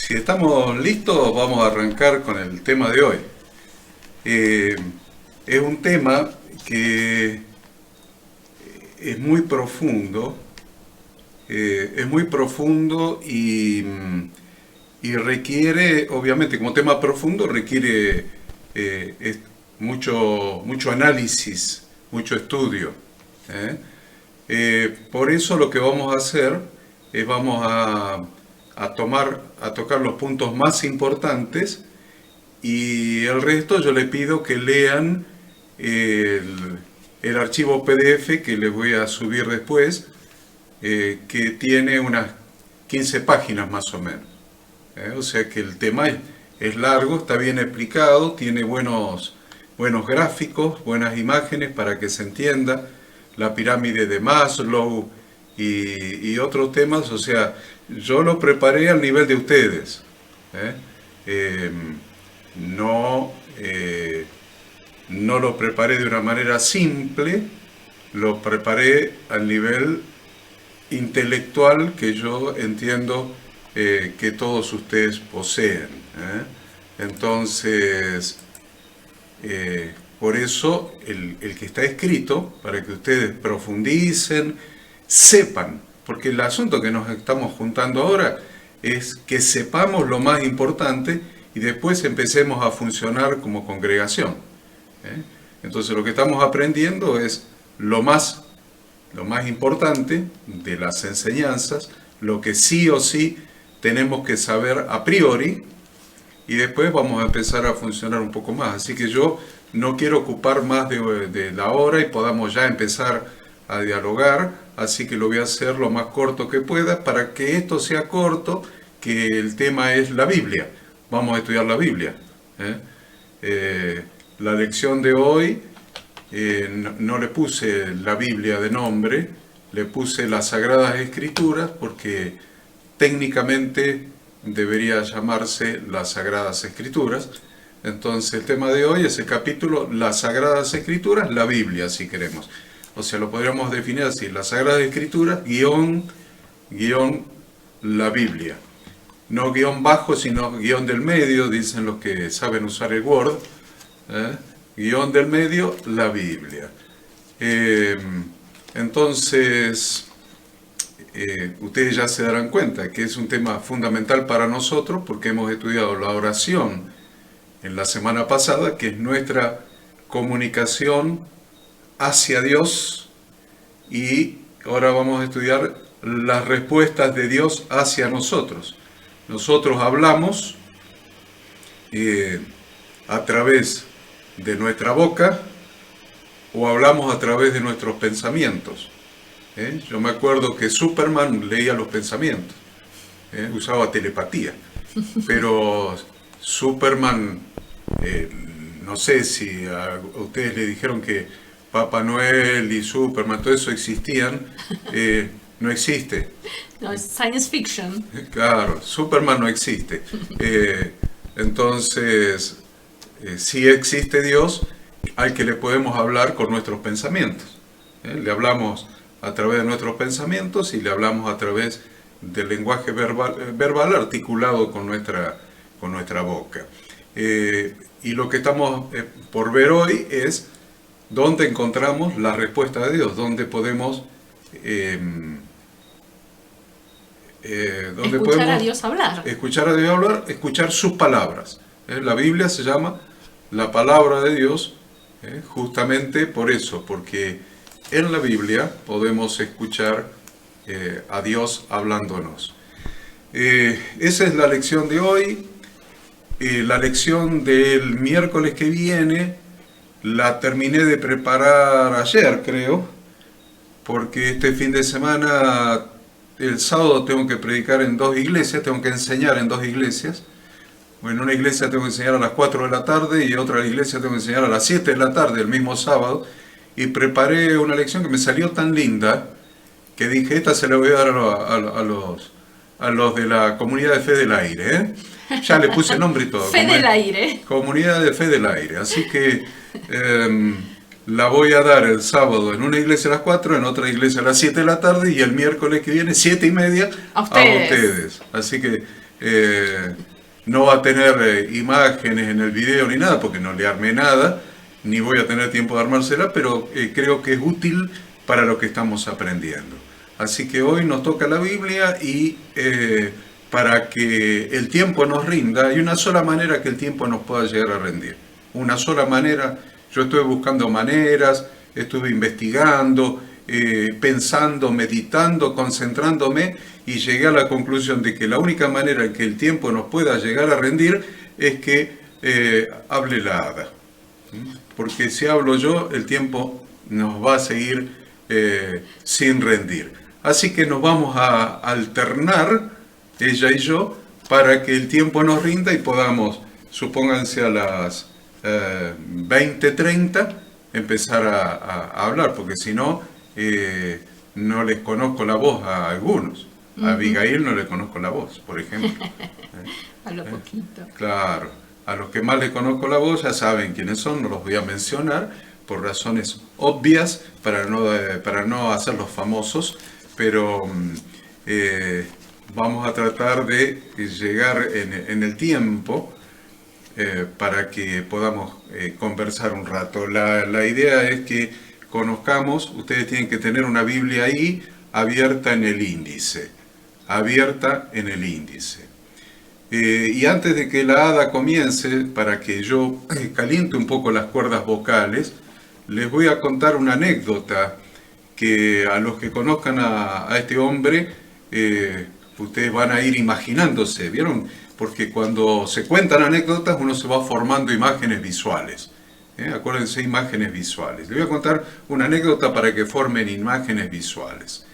Si estamos listos, vamos a arrancar con el tema de hoy. Eh, es un tema que es muy profundo, y requiere, obviamente, como tema profundo, requiere mucho análisis, mucho estudio. ¿eh? Por eso lo que vamos a hacer es a tocar los puntos más importantes y el resto yo les pido que lean el archivo PDF que les voy a subir después, que tiene unas 15 páginas más o menos. O sea que el tema es largo, está bien explicado, tiene buenos gráficos, buenas imágenes para que se entienda la pirámide de Maslow y otros temas. O sea, yo lo preparé al nivel de ustedes. ¿eh? Eh, no, no lo preparé de una manera simple, lo preparé al nivel intelectual que yo entiendo que todos ustedes poseen. Entonces, por eso el que está escrito, para que ustedes profundicen, sepan, porque el asunto que nos estamos juntando ahora es que sepamos lo más importante y después empecemos a funcionar como congregación. Entonces lo que estamos aprendiendo es lo más importante de las enseñanzas, lo que sí o sí tenemos que saber a priori, y después vamos a empezar a funcionar un poco más. Así que yo no quiero ocupar más de la hora y podamos ya empezar a dialogar, así que lo voy a hacer lo más corto que pueda para que esto sea corto, que el tema es la Biblia. Vamos a estudiar la Biblia. La lección de hoy, no le puse la Biblia de nombre, le puse las Sagradas Escrituras porque técnicamente debería llamarse las Sagradas Escrituras. Entonces el tema de hoy es el capítulo Las Sagradas Escrituras, la Biblia, si queremos. O sea, lo podríamos definir así: las Sagradas Escrituras, guión, la Biblia. No guión bajo, sino guión del medio, dicen los que saben usar el Word. Guión del medio, la Biblia. Entonces, ustedes ya se darán cuenta que es un tema fundamental para nosotros porque hemos estudiado la oración en la semana pasada, que es nuestra comunicación hacia Dios, y ahora vamos a estudiar las respuestas de Dios hacia nosotros. Nosotros hablamos a través de nuestra boca o hablamos a través de nuestros pensamientos. Yo me acuerdo que Superman leía los pensamientos, usaba telepatía, pero Superman, no sé si a ustedes le dijeron que Papá Noel y Superman, todo eso existían. No existe. No, es science fiction. Claro, Superman no existe. Entonces, sí existe Dios al que le podemos hablar con nuestros pensamientos. Le hablamos a través de nuestros pensamientos y le hablamos a través del lenguaje verbal articulado con nuestra boca. Y lo que estamos por ver hoy es dónde encontramos la respuesta de Dios, dónde podemos... escuchar a Dios hablar. Escuchar a Dios hablar, escuchar sus palabras. La Biblia se llama la palabra de Dios, justamente por eso, porque en la Biblia podemos escuchar a Dios hablándonos. Esa es la lección de hoy. La lección del miércoles que viene la terminé de preparar ayer, creo, porque este fin de semana, el sábado, tengo que predicar en 2 iglesias, tengo que enseñar en 2 iglesias. Bueno, en una iglesia tengo que enseñar a las 4 de la tarde y en otra iglesia tengo que enseñar a las 7 de la tarde, el mismo sábado. Y preparé una lección que me salió tan linda que dije, esta se la voy a dar a los de la Comunidad de Fe del Aire. Ya le puse nombre y todo. Fe del Aire. Comunidad de Fe del Aire. Así que la voy a dar el sábado en una iglesia a las 4, en otra iglesia a las 7 de la tarde y el miércoles que viene, 7:30, a ustedes. Así que No va a tener imágenes en el video ni nada, porque no le armé nada, ni voy a tener tiempo de armársela, pero creo que es útil para lo que estamos aprendiendo. Así que hoy nos toca la Biblia y para que el tiempo nos rinda, hay una sola manera que el tiempo nos pueda llegar a rendir. Una sola manera. Yo estuve buscando maneras, estuve investigando, pensando, meditando, concentrándome y llegué a la conclusión de que la única manera en que el tiempo nos pueda llegar a rendir es que hable la hada. Porque si hablo yo, el tiempo nos va a seguir sin rendir. Así que nos vamos a alternar, ella y yo, para que el tiempo nos rinda y podamos, supónganse a las 20:30, empezar a hablar, porque si no, no les conozco la voz a algunos. A Abigail no le conozco la voz, por ejemplo. Hablo poquito. Claro, a los que más le conozco la voz ya saben quiénes son, no los voy a mencionar por razones obvias para no hacerlos famosos, pero vamos a tratar de llegar en el tiempo para que podamos conversar un rato. La idea es que conozcamos, ustedes tienen que tener una Biblia ahí abierta en el índice, y antes de que la hada comience, para que yo caliente un poco las cuerdas vocales, les voy a contar una anécdota que a los que conozcan a este hombre, ustedes van a ir imaginándose, ¿vieron? Porque cuando se cuentan anécdotas uno se va formando imágenes visuales. Acuérdense, imágenes visuales. Les voy a contar una anécdota para que formen imágenes visuales.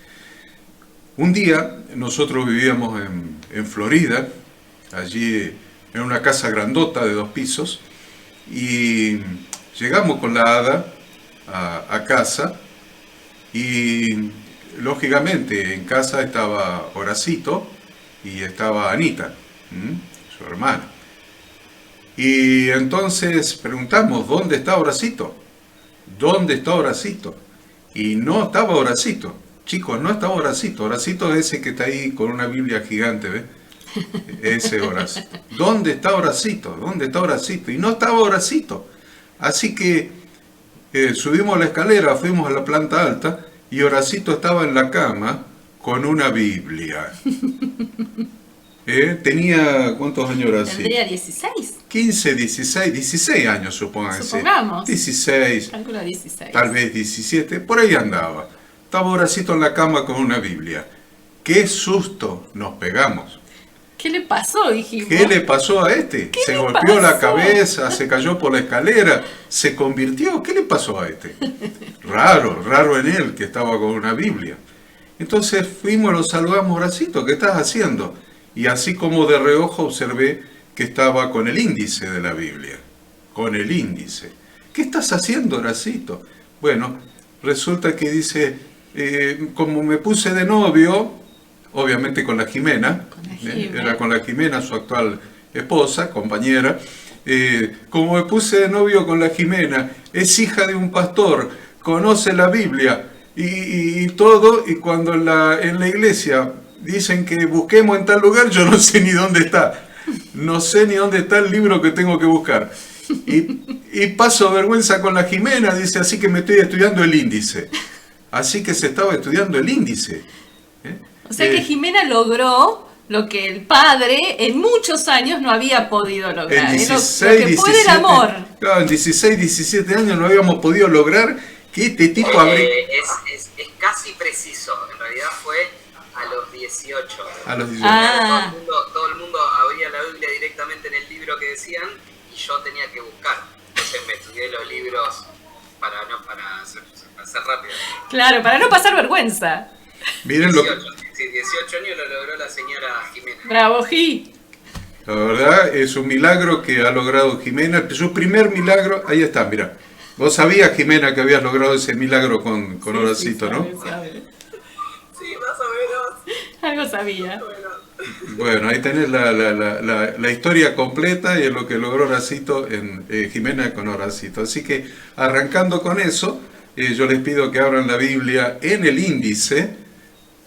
Un día nosotros vivíamos en Florida, allí en una casa grandota de 2 pisos, y llegamos con la hada a casa, y lógicamente en casa estaba Horacito y estaba Anita, su hermana. Y entonces preguntamos, ¿dónde está Horacito? ¿Dónde está Horacito? Y no estaba Horacito. Chicos, no estaba Horacito. Horacito es ese que está ahí con una Biblia gigante, ¿ves? Ese Horacito. ¿Dónde está Horacito? ¿Dónde está Horacito? Y no estaba Horacito. Así que subimos la escalera, fuimos a la planta alta y Horacito estaba en la cama con una Biblia. Tenía, ¿cuántos años Horacito? Tendría 16. 15, 16 años, supónganse. Supongamos. 16. Calculo 16. Tal vez 17, por ahí andaba. Estaba Horacito en la cama con una Biblia. ¡Qué susto nos pegamos! ¿Qué le pasó, dijimos? ¿Qué le pasó a este? Se golpeó la cabeza, se cayó por la escalera, se convirtió. ¿Qué le pasó a este? Raro en él que estaba con una Biblia. Entonces fuimos, lo saludamos, Horacito, ¿qué estás haciendo? Y así como de reojo observé que estaba con el índice de la Biblia. Con el índice. ¿Qué estás haciendo, Horacito? Bueno, resulta que dice, como me puse de novio, obviamente con la Jimena, era con la Jimena, su actual esposa, compañera, como me puse de novio con la Jimena, es hija de un pastor, conoce la Biblia y todo, y cuando en la iglesia dicen que busquemos en tal lugar, yo no sé ni dónde está. No sé ni dónde está el libro que tengo que buscar. Y paso vergüenza con la Jimena, dice, así que me estoy estudiando el índice. Así que se estaba estudiando el índice. O sea que Jimena logró lo que el padre en muchos años no había podido lograr. En 16, lo que puede 17, el amor. Claro, en 16, 17 años no habíamos podido lograr que este tipo abriera. Es casi preciso. En realidad fue a los 18. A los 18. Ah. Todo el mundo abría la Biblia directamente en el libro que decían y yo tenía que buscar. Entonces me estudié los libros para ser rápido. Claro, para no pasar vergüenza. Miren 18 años lo logró la señora Jimena. Bravo, Ji. La verdad es un milagro que ha logrado Jimena. Su primer milagro, ahí está, mira. Vos sabías, Jimena, que habías logrado ese milagro con Horacito, ¿no? Sí, más o menos. Algo sabía. Bueno, ahí tenés la historia completa y es lo que logró Horacito en Jimena con Horacito. Así que, arrancando con eso, yo les pido que abran la Biblia en el índice,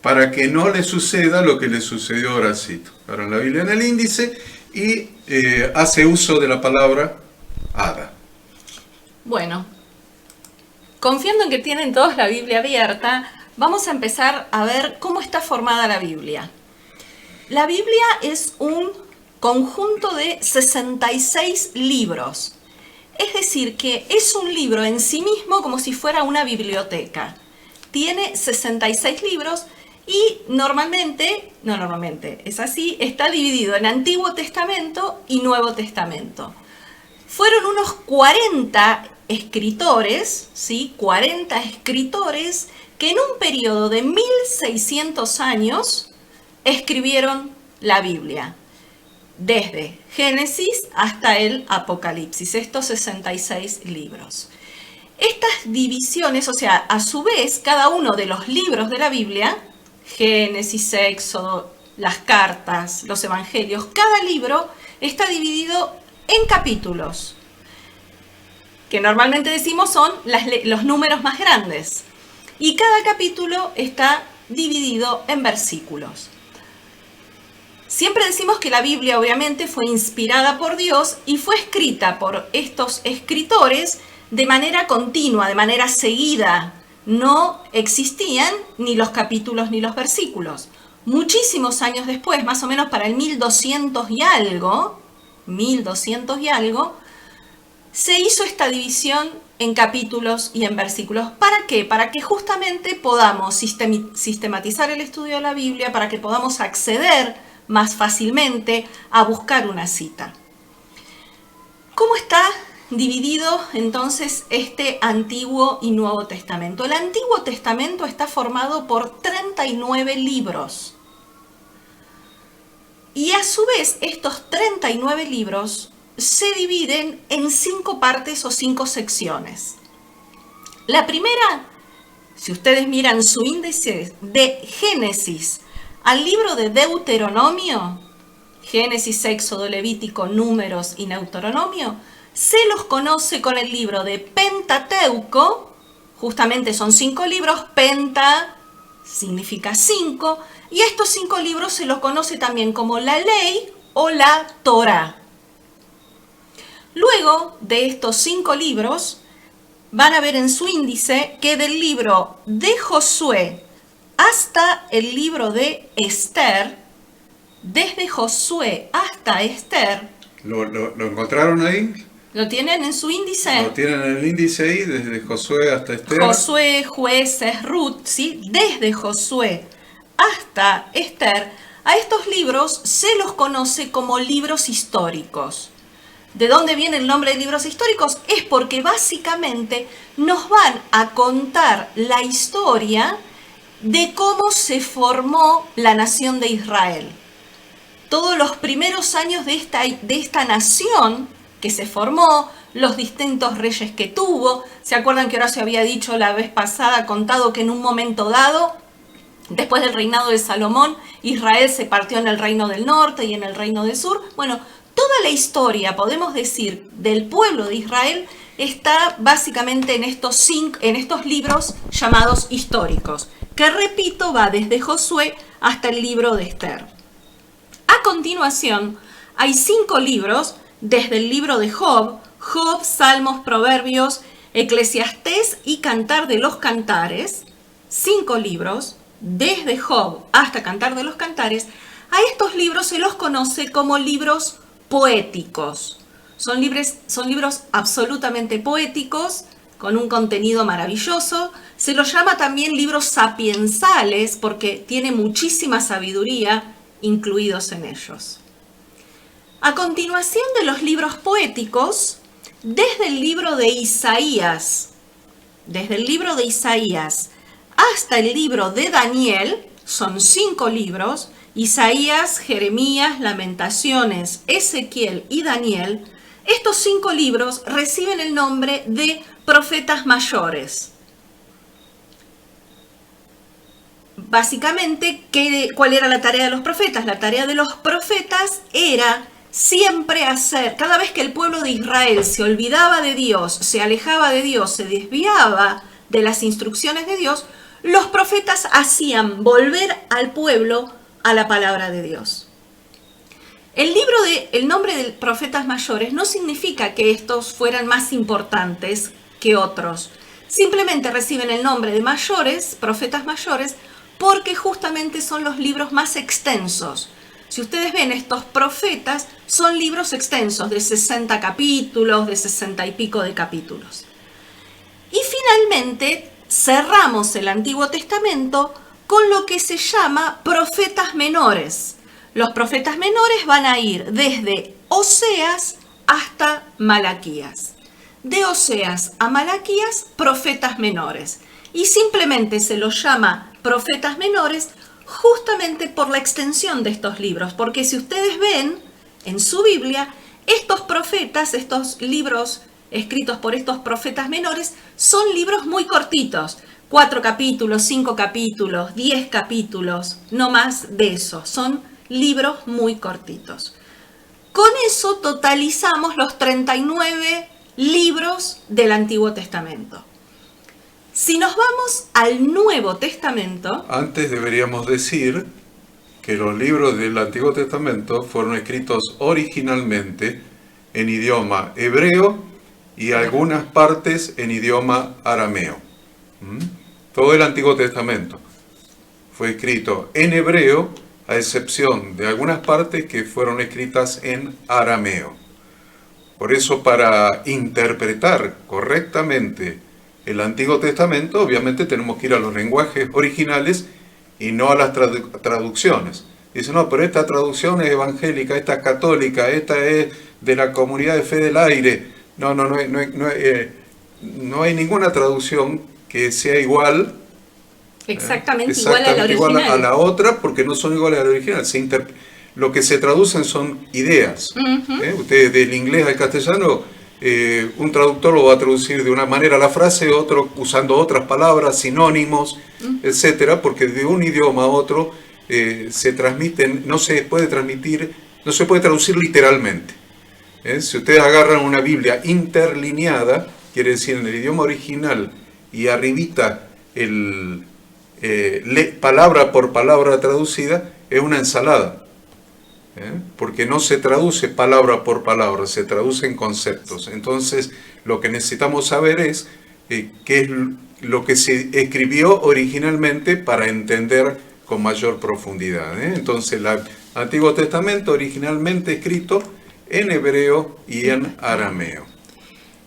para que no le suceda lo que le sucedió a Horacito. Ahora la Biblia en el índice y hace uso de la palabra hada. Bueno, confiando en que tienen todos la Biblia abierta, vamos a empezar a ver cómo está formada la Biblia. La Biblia es un conjunto de 66 libros. Es decir, que es un libro en sí mismo como si fuera una biblioteca. Tiene 66 libros y es así, está dividido en Antiguo Testamento y Nuevo Testamento. Fueron unos 40 escritores, ¿sí? 40 escritores que en un periodo de 1600 años escribieron la Biblia. Desde Génesis hasta el Apocalipsis, estos 66 libros. Estas divisiones, o sea, a su vez, cada uno de los libros de la Biblia, Génesis, Éxodo, las cartas, los evangelios, cada libro está dividido en capítulos, que normalmente decimos son los números más grandes. Y cada capítulo está dividido en versículos. Siempre decimos que la Biblia obviamente fue inspirada por Dios y fue escrita por estos escritores de manera continua, de manera seguida. No existían ni los capítulos ni los versículos. Muchísimos años después, más o menos para el 1200 y algo, se hizo esta división en capítulos y en versículos. ¿Para qué? Para que justamente podamos sistematizar el estudio de la Biblia, para que podamos acceder más fácilmente a buscar una cita. ¿Cómo está dividido entonces este Antiguo y Nuevo Testamento? El Antiguo Testamento está formado por 39 libros. Y a su vez estos 39 libros se dividen en 5 partes o 5 secciones. La primera, si ustedes miran su índice de Génesis al libro de Deuteronomio, Génesis, Éxodo, Levítico, Números y Deuteronomio, se los conoce con el libro de Pentateuco. Justamente son 5 libros, penta significa 5, y estos 5 libros se los conoce también como la ley o la Torá. Luego de estos 5 libros, van a ver en su índice que del libro de Josué hasta el libro de Esther, desde Josué hasta Esther. ¿Lo encontraron ahí? ¿Lo tienen en su índice? Lo tienen en el índice ahí, desde Josué hasta Esther. Josué, Jueces, Ruth, ¿sí? Desde Josué hasta Esther, a estos libros se los conoce como libros históricos. ¿De dónde viene el nombre de libros históricos? Es porque básicamente nos van a contar la historia de cómo se formó la nación de Israel. Todos los primeros años de esta nación que se formó, los distintos reyes que tuvo. ¿Se acuerdan que Horacio había dicho la vez pasada, contado que en un momento dado, después del reinado de Salomón, Israel se partió en el reino del norte y en el reino del sur? Bueno, toda la historia, podemos decir, del pueblo de Israel está básicamente en estos libros llamados históricos, que repito, va desde Josué hasta el libro de Esther. A continuación, hay 5 libros, desde el libro de Job, Salmos, Proverbios, Eclesiastés y Cantar de los Cantares. 5 libros, desde Job hasta Cantar de los Cantares. A estos libros se los conoce como libros poéticos. Son libros absolutamente poéticos, con un contenido maravilloso. Se los llama también libros sapiensales porque tiene muchísima sabiduría incluidos en ellos. A continuación de los libros poéticos, desde el libro de Isaías hasta el libro de Daniel, son 5 libros, Isaías, Jeremías, Lamentaciones, Ezequiel y Daniel. Estos 5 libros reciben el nombre de profetas mayores. Básicamente, ¿cuál era la tarea de los profetas? La tarea de los profetas era siempre hacer, cada vez que el pueblo de Israel se olvidaba de Dios, se alejaba de Dios, se desviaba de las instrucciones de Dios, los profetas hacían volver al pueblo a la palabra de Dios. El nombre de profetas mayores no significa que estos fueran más importantes que otros. Simplemente reciben el nombre de mayores, profetas mayores, porque justamente son los libros más extensos. Si ustedes ven, estos profetas son libros extensos, de 60 capítulos, de 60 y pico de capítulos. Y finalmente cerramos el Antiguo Testamento con lo que se llama profetas menores. Los profetas menores van a ir desde Oseas hasta Malaquías. De Oseas a Malaquías, profetas menores. Y simplemente se los llama profetas menores justamente por la extensión de estos libros. Porque si ustedes ven en su Biblia, estos profetas, estos libros escritos por estos profetas menores, son libros muy cortitos. 4 capítulos, 5 capítulos, 10 capítulos, no más de eso. Son libros muy cortitos. Con eso totalizamos los 39 libros del Antiguo Testamento. Si nos vamos al Nuevo Testamento... Antes deberíamos decir que los libros del Antiguo Testamento fueron escritos originalmente en idioma hebreo y algunas partes en idioma arameo. Todo el Antiguo Testamento fue escrito en hebreo, a excepción de algunas partes que fueron escritas en arameo. Por eso, para interpretar correctamente el Antiguo Testamento, obviamente tenemos que ir a los lenguajes originales y no a las traducciones. Dicen, no, pero esta traducción es evangélica, esta es católica, esta es de la Comunidad de Fe del Aire. No hay ninguna traducción que sea igual. Exactamente igual a la original. Igual a la otra, porque no son iguales a la original. Lo que se traducen son ideas. Ustedes, del inglés al castellano, un traductor lo va a traducir de una manera la frase, otro usando otras palabras, sinónimos, etcétera, porque de un idioma a otro se transmiten, no se puede traducir literalmente. Si ustedes agarran una Biblia interlineada, quiere decir en el idioma original, y arribita palabra por palabra traducida, es una ensalada. Porque no se traduce palabra por palabra, se traducen conceptos. Entonces, lo que necesitamos saber es qué es lo que se escribió originalmente para entender con mayor profundidad. Entonces, el Antiguo Testamento originalmente escrito en hebreo y en arameo.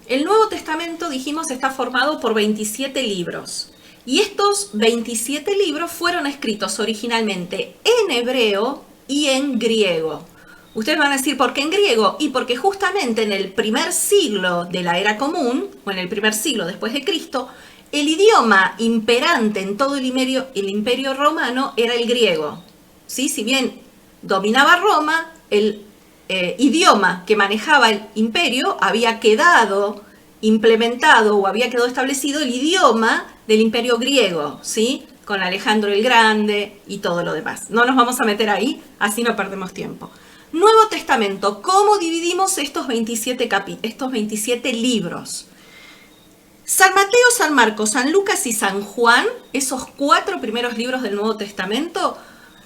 El Nuevo Testamento, dijimos, está formado por 27 libros. Y estos 27 libros fueron escritos originalmente en hebreo y en griego. Ustedes van a decir, ¿por qué en griego? Y porque justamente en el primer siglo de la era común, o en el primer siglo después de Cristo, el idioma imperante en todo el imperio romano era el griego. ¿Sí? Si bien dominaba Roma, el idioma que manejaba el imperio había quedado implementado o había quedado establecido el idioma del imperio griego, ¿sí? Con Alejandro el Grande y todo lo demás. No nos vamos a meter ahí, así no perdemos tiempo. Nuevo Testamento, ¿cómo dividimos estos 27 libros? San Mateo, San Marcos, San Lucas y San Juan, esos 4 primeros libros del Nuevo Testamento,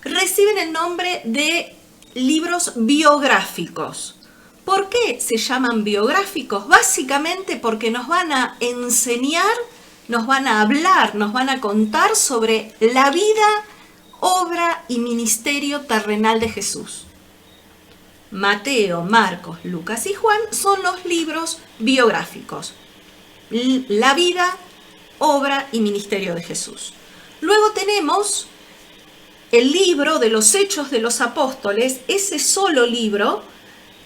reciben el nombre de libros biográficos. ¿Por qué se llaman biográficos? Básicamente porque nos van a enseñar, nos van a hablar, nos van a contar sobre la vida, obra y ministerio terrenal de Jesús. Mateo, Marcos, Lucas y Juan son los libros biográficos. La vida, obra y ministerio de Jesús. Luego tenemos el libro de los Hechos de los Apóstoles. Ese solo libro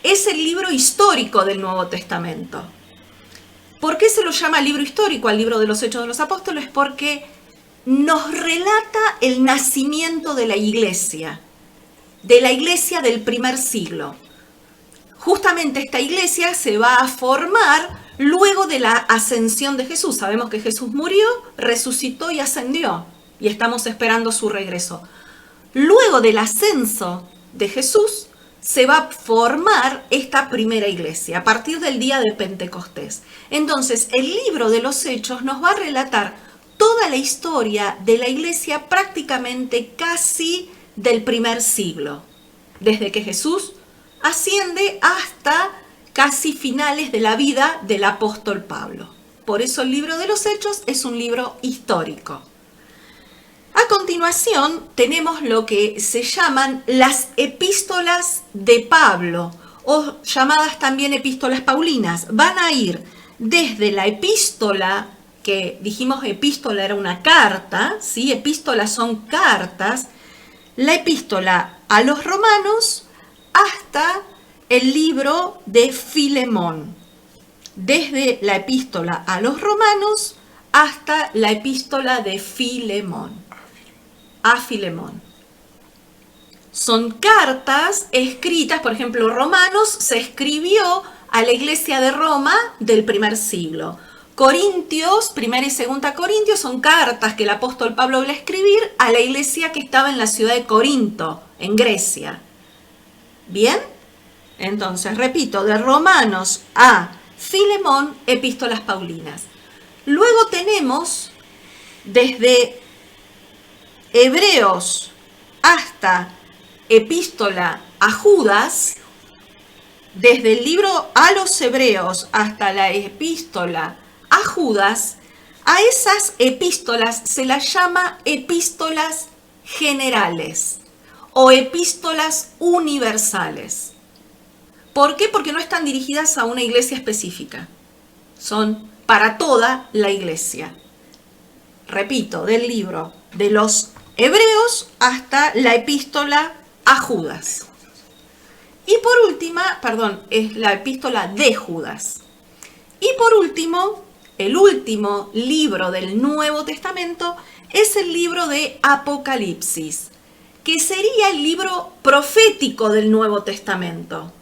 es el libro histórico del Nuevo Testamento. ¿Por qué se lo llama libro histórico al libro de los Hechos de los Apóstoles? Porque nos relata el nacimiento de la iglesia del primer siglo. Justamente esta iglesia se va a formar luego de la ascensión de Jesús. Sabemos que Jesús murió, resucitó y ascendió, y estamos esperando su regreso. Luego del ascenso de Jesús, se va a formar esta primera iglesia a partir del día de Pentecostés. Entonces, el libro de los Hechos nos va a relatar toda la historia de la iglesia prácticamente casi del primer siglo, desde que Jesús asciende hasta casi finales de la vida del apóstol Pablo. Por eso el libro de los Hechos es un libro histórico. A continuación tenemos lo que se llaman las epístolas de Pablo, o llamadas también epístolas paulinas. Van a ir desde la epístola, que dijimos epístola era una carta, ¿sí? Epístolas son cartas, la epístola a los romanos hasta el libro de Filemón. Desde la epístola a los romanos hasta la epístola de Filemón. A Filemón. Son cartas escritas, por ejemplo, Romanos se escribió a la iglesia de Roma del primer siglo. Corintios, primera y segunda Corintios, son cartas que el apóstol Pablo va a escribir a la iglesia que estaba en la ciudad de Corinto, en Grecia. ¿Bien? Entonces, repito, de Romanos a Filemón, epístolas paulinas. Luego tenemos desde Hebreos hasta epístola a Judas, desde el libro a los Hebreos hasta la epístola a Judas, a esas epístolas se las llama epístolas generales o epístolas universales. ¿Por qué? Porque no están dirigidas a una iglesia específica. Son para toda la iglesia. Repito, del libro de los Hebreos hasta la epístola a Judas. Y por última, es la epístola de Judas. Y por último, el último libro del Nuevo Testamento es el libro de Apocalipsis, que sería el libro profético del Nuevo Testamento.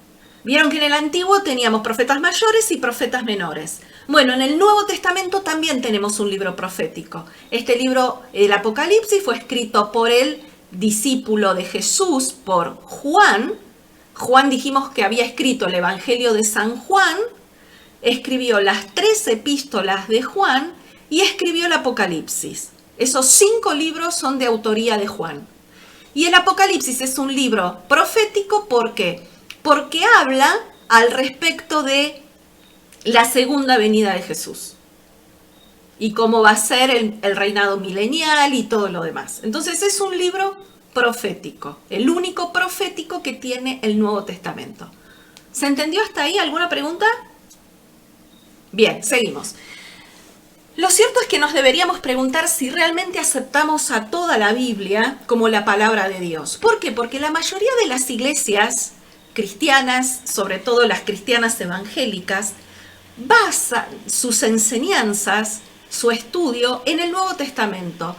Vieron que en el Antiguo teníamos profetas mayores y profetas menores. Bueno, en el Nuevo Testamento también tenemos un libro profético. Este libro, el Apocalipsis, fue escrito por el discípulo de Jesús, por Juan. Juan dijimos que había escrito el Evangelio de San Juan, escribió las 3 epístolas de Juan y escribió el Apocalipsis. Esos 5 libros son de autoría de Juan. Y el Apocalipsis es un libro profético, ¿por qué? Porque habla al respecto de la segunda venida de Jesús y cómo va a ser el reinado milenial y todo lo demás. Entonces es un libro profético, el único profético que tiene el Nuevo Testamento. ¿Se entendió hasta ahí? ¿Alguna pregunta? Bien, seguimos. Lo cierto es que nos deberíamos preguntar si realmente aceptamos a toda la Biblia como la palabra de Dios. ¿Por qué? Porque la mayoría de las iglesias cristianas, sobre todo las cristianas evangélicas, basan sus enseñanzas, su estudio en el Nuevo Testamento.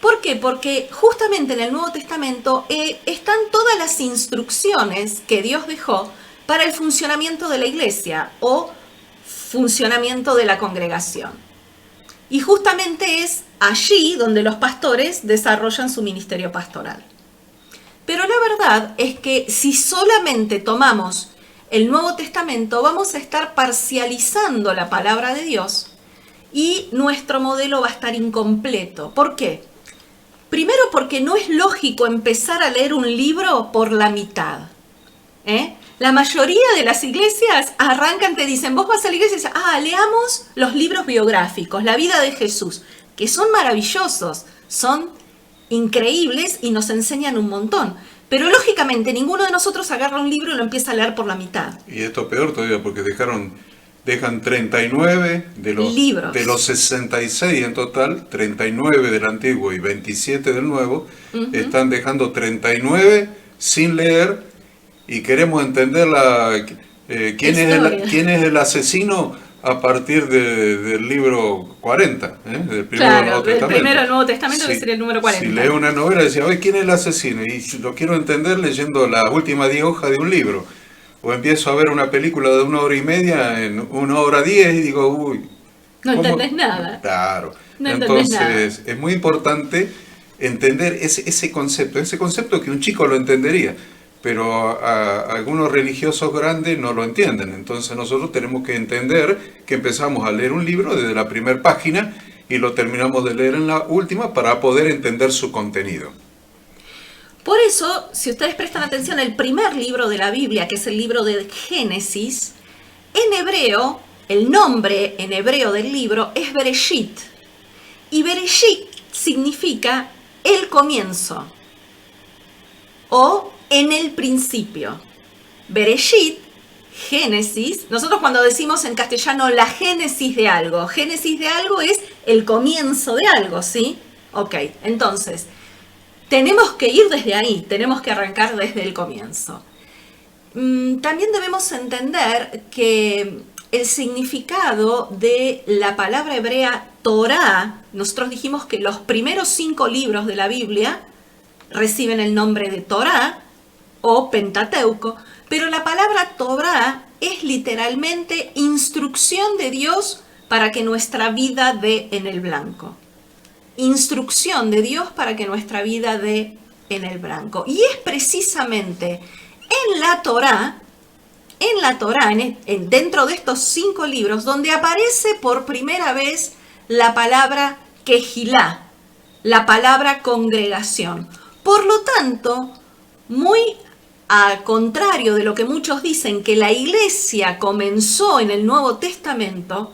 ¿Por qué? Porque justamente en el Nuevo Testamento están todas las instrucciones que Dios dejó para el funcionamiento de la iglesia o funcionamiento de la congregación. Y justamente es allí donde los pastores desarrollan su ministerio pastoral. Pero la verdad es que si solamente tomamos el Nuevo Testamento, vamos a estar parcializando la palabra de Dios y nuestro modelo va a estar incompleto. ¿Por qué? Primero porque no es lógico empezar a leer un libro por la mitad. La mayoría de las iglesias arrancan, te dicen, vos vas a la iglesia y dices, leamos los libros biográficos, la vida de Jesús, que son maravillosos, son increíbles y nos enseñan un montón. Pero lógicamente ninguno de nosotros agarra un libro y lo empieza a leer por la mitad. Y esto peor todavía porque dejan 39 de los libros. De los 66 en total, 39 del Antiguo y 27 del Nuevo, están dejando 39 sin leer y queremos entender quién es el asesino a partir del libro 40, del primero del Nuevo Testamento. El primero del Nuevo Testamento, que sería el número 40. Si lee una novela, decía, oye, ¿quién es el asesino? Y lo quiero entender leyendo las últimas 10 hojas de un libro. O empiezo a ver una película de 1 hora y media en 1 hora 10 y digo, uy. No entendés nada. Claro. No entendés nada. Es muy importante entender ese concepto que un chico lo entendería. Pero a algunos religiosos grandes no lo entienden. Entonces nosotros tenemos que entender que empezamos a leer un libro desde la primera página y y lo terminamos de leer en la última para poder entender su contenido. Por eso, si ustedes prestan atención, el primer libro de la Biblia, que es el libro de Génesis, en hebreo, el nombre en hebreo del libro es Bereshit. Y Bereshit significa el comienzo o en el principio. Bereshit, Génesis, nosotros cuando decimos en castellano la génesis de algo es el comienzo de algo, ¿sí? Ok, entonces, tenemos que ir desde ahí, tenemos que arrancar desde el comienzo. También debemos entender que el significado de la palabra hebrea Torá, nosotros dijimos que los primeros 5 libros de la Biblia reciben el nombre de Torá o Pentateuco, pero la palabra Torá es literalmente instrucción de Dios para que nuestra vida dé en el blanco. Instrucción de Dios para que nuestra vida dé en el blanco. Y es precisamente en la Torá, dentro de estos 5 libros, donde aparece por primera vez la palabra Kehilá, la palabra congregación. Por lo tanto, muy al contrario de lo que muchos dicen que la iglesia comenzó en el Nuevo Testamento,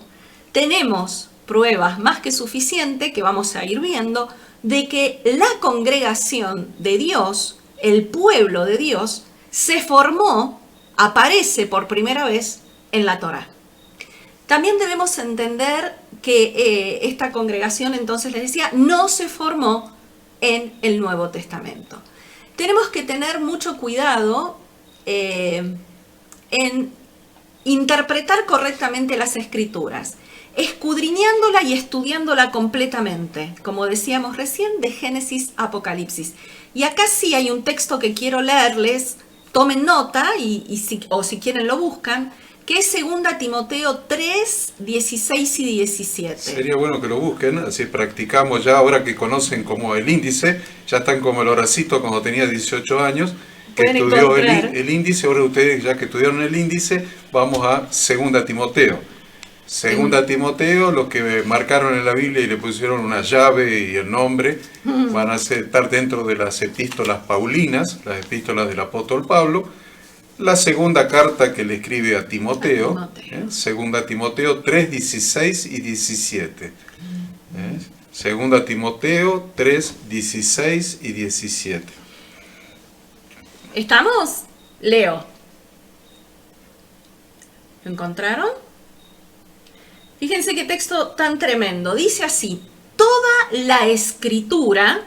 tenemos pruebas más que suficientes, que vamos a ir viendo, de que la congregación de Dios, el pueblo de Dios, se formó, aparece por primera vez en la Torá. También debemos entender que esta congregación, entonces les decía, no se formó en el Nuevo Testamento. Tenemos que tener mucho cuidado en interpretar correctamente las Escrituras, escudriñándola y estudiándola completamente, como decíamos recién, de Génesis a Apocalipsis. Y acá sí hay un texto que quiero leerles, tomen nota o si quieren lo buscan, que es 2 Timoteo 3, 16 y 17. Sería bueno que lo busquen, así practicamos ya, ahora que conocen como el índice, ya están como el Horacito cuando tenía 18 años, que estudió el índice, ahora ustedes ya que estudiaron el índice, vamos a 2 Timoteo. 2 Timoteo, los que marcaron en la Biblia y le pusieron una llave y el nombre, van a estar dentro de las epístolas paulinas, las epístolas del apóstol Pablo. La segunda carta que le escribe a Timoteo, 2 Timoteo 3, 16 y 17. 2 Timoteo 3, 16 y 17. ¿Estamos? Leo. ¿Lo encontraron? Fíjense qué texto tan tremendo. Dice así: toda la escritura,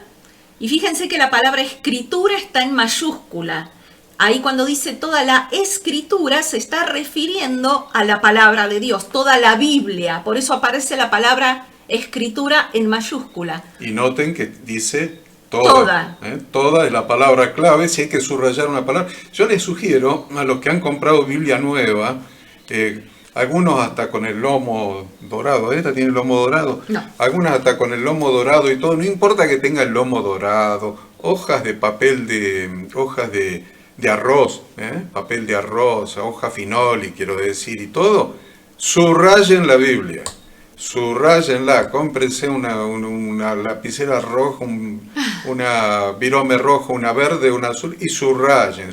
y fíjense que la palabra escritura está en mayúscula. Ahí cuando dice toda la escritura se está refiriendo a la palabra de Dios, toda la Biblia. Por eso aparece la palabra escritura en mayúscula. Y noten que dice toda. Toda es la palabra clave, si hay que subrayar una palabra. Yo les sugiero a los que han comprado Biblia nueva, algunos hasta con el lomo dorado, ¿esta tiene el lomo dorado? No. Algunas hasta con el lomo dorado y todo, no importa que tenga el lomo dorado, hojas de papel de arroz, papel de arroz, hoja finoli, quiero decir, y todo, subrayen la Biblia, subrayenla, cómprense una lapicera roja, una virome roja, una verde, una azul, y subrayen.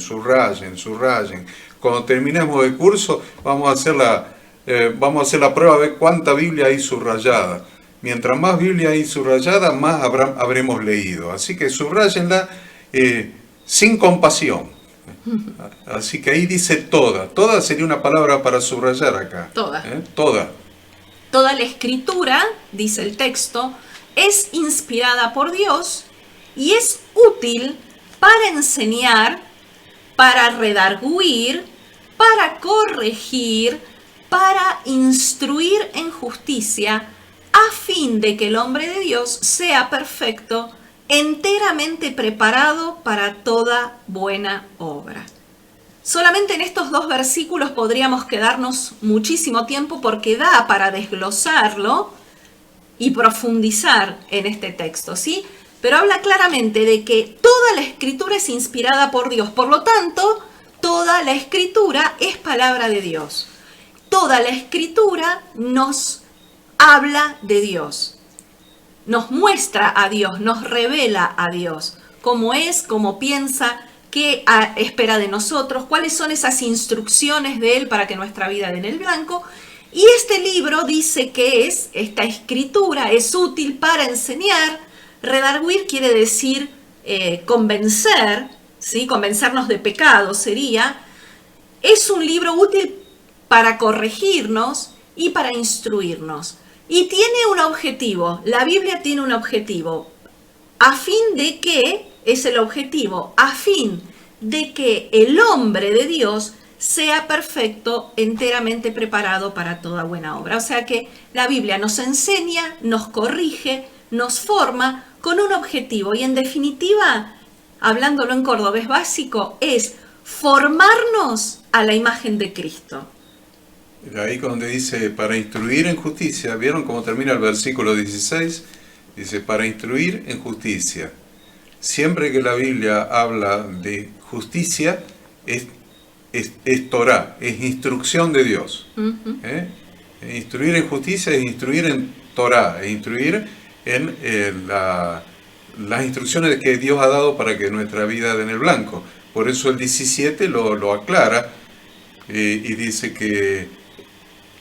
Cuando terminemos el curso, vamos a hacer la prueba de ver cuánta Biblia hay subrayada. Mientras más Biblia hay subrayada, más habremos leído. Así que subrayenla sin compasión. Así que ahí dice toda. Toda sería una palabra para subrayar acá. Toda. Toda. Toda la escritura, dice el texto, es inspirada por Dios y es útil para enseñar, para redarguir, para corregir, para instruir en justicia, a fin de que el hombre de Dios sea perfecto, enteramente preparado para toda buena obra. Solamente en estos 2 versículos podríamos quedarnos muchísimo tiempo porque da para desglosarlo y profundizar en este texto, ¿sí? Pero habla claramente de que toda la escritura es inspirada por Dios, por lo tanto, toda la escritura es palabra de Dios. Toda la escritura nos habla de Dios. nos muestra a Dios, nos revela a Dios, cómo es, cómo piensa, qué espera de nosotros, cuáles son esas instrucciones de Él para que nuestra vida dé en el blanco. Y este libro dice que esta escritura es útil para enseñar. Redarguir quiere decir convencer, ¿sí? Convencernos de pecado sería. Es un libro útil para corregirnos y para instruirnos. Y tiene un objetivo, la Biblia tiene un objetivo. ¿A fin de qué es el objetivo? A fin de que el hombre de Dios sea perfecto, enteramente preparado para toda buena obra. O sea que la Biblia nos enseña, nos corrige, nos forma con un objetivo. Y en definitiva, hablándolo en cordobés básico, es formarnos a la imagen de Cristo. Ahí donde dice, para instruir en justicia, ¿vieron cómo termina el versículo 16? Dice, para instruir en justicia. Siempre que la Biblia habla de justicia, es Torah, es instrucción de Dios. Instruir en justicia es instruir en Torah, es instruir en las instrucciones que Dios ha dado para que nuestra vida dé en el blanco. Por eso el 17 lo aclara y dice que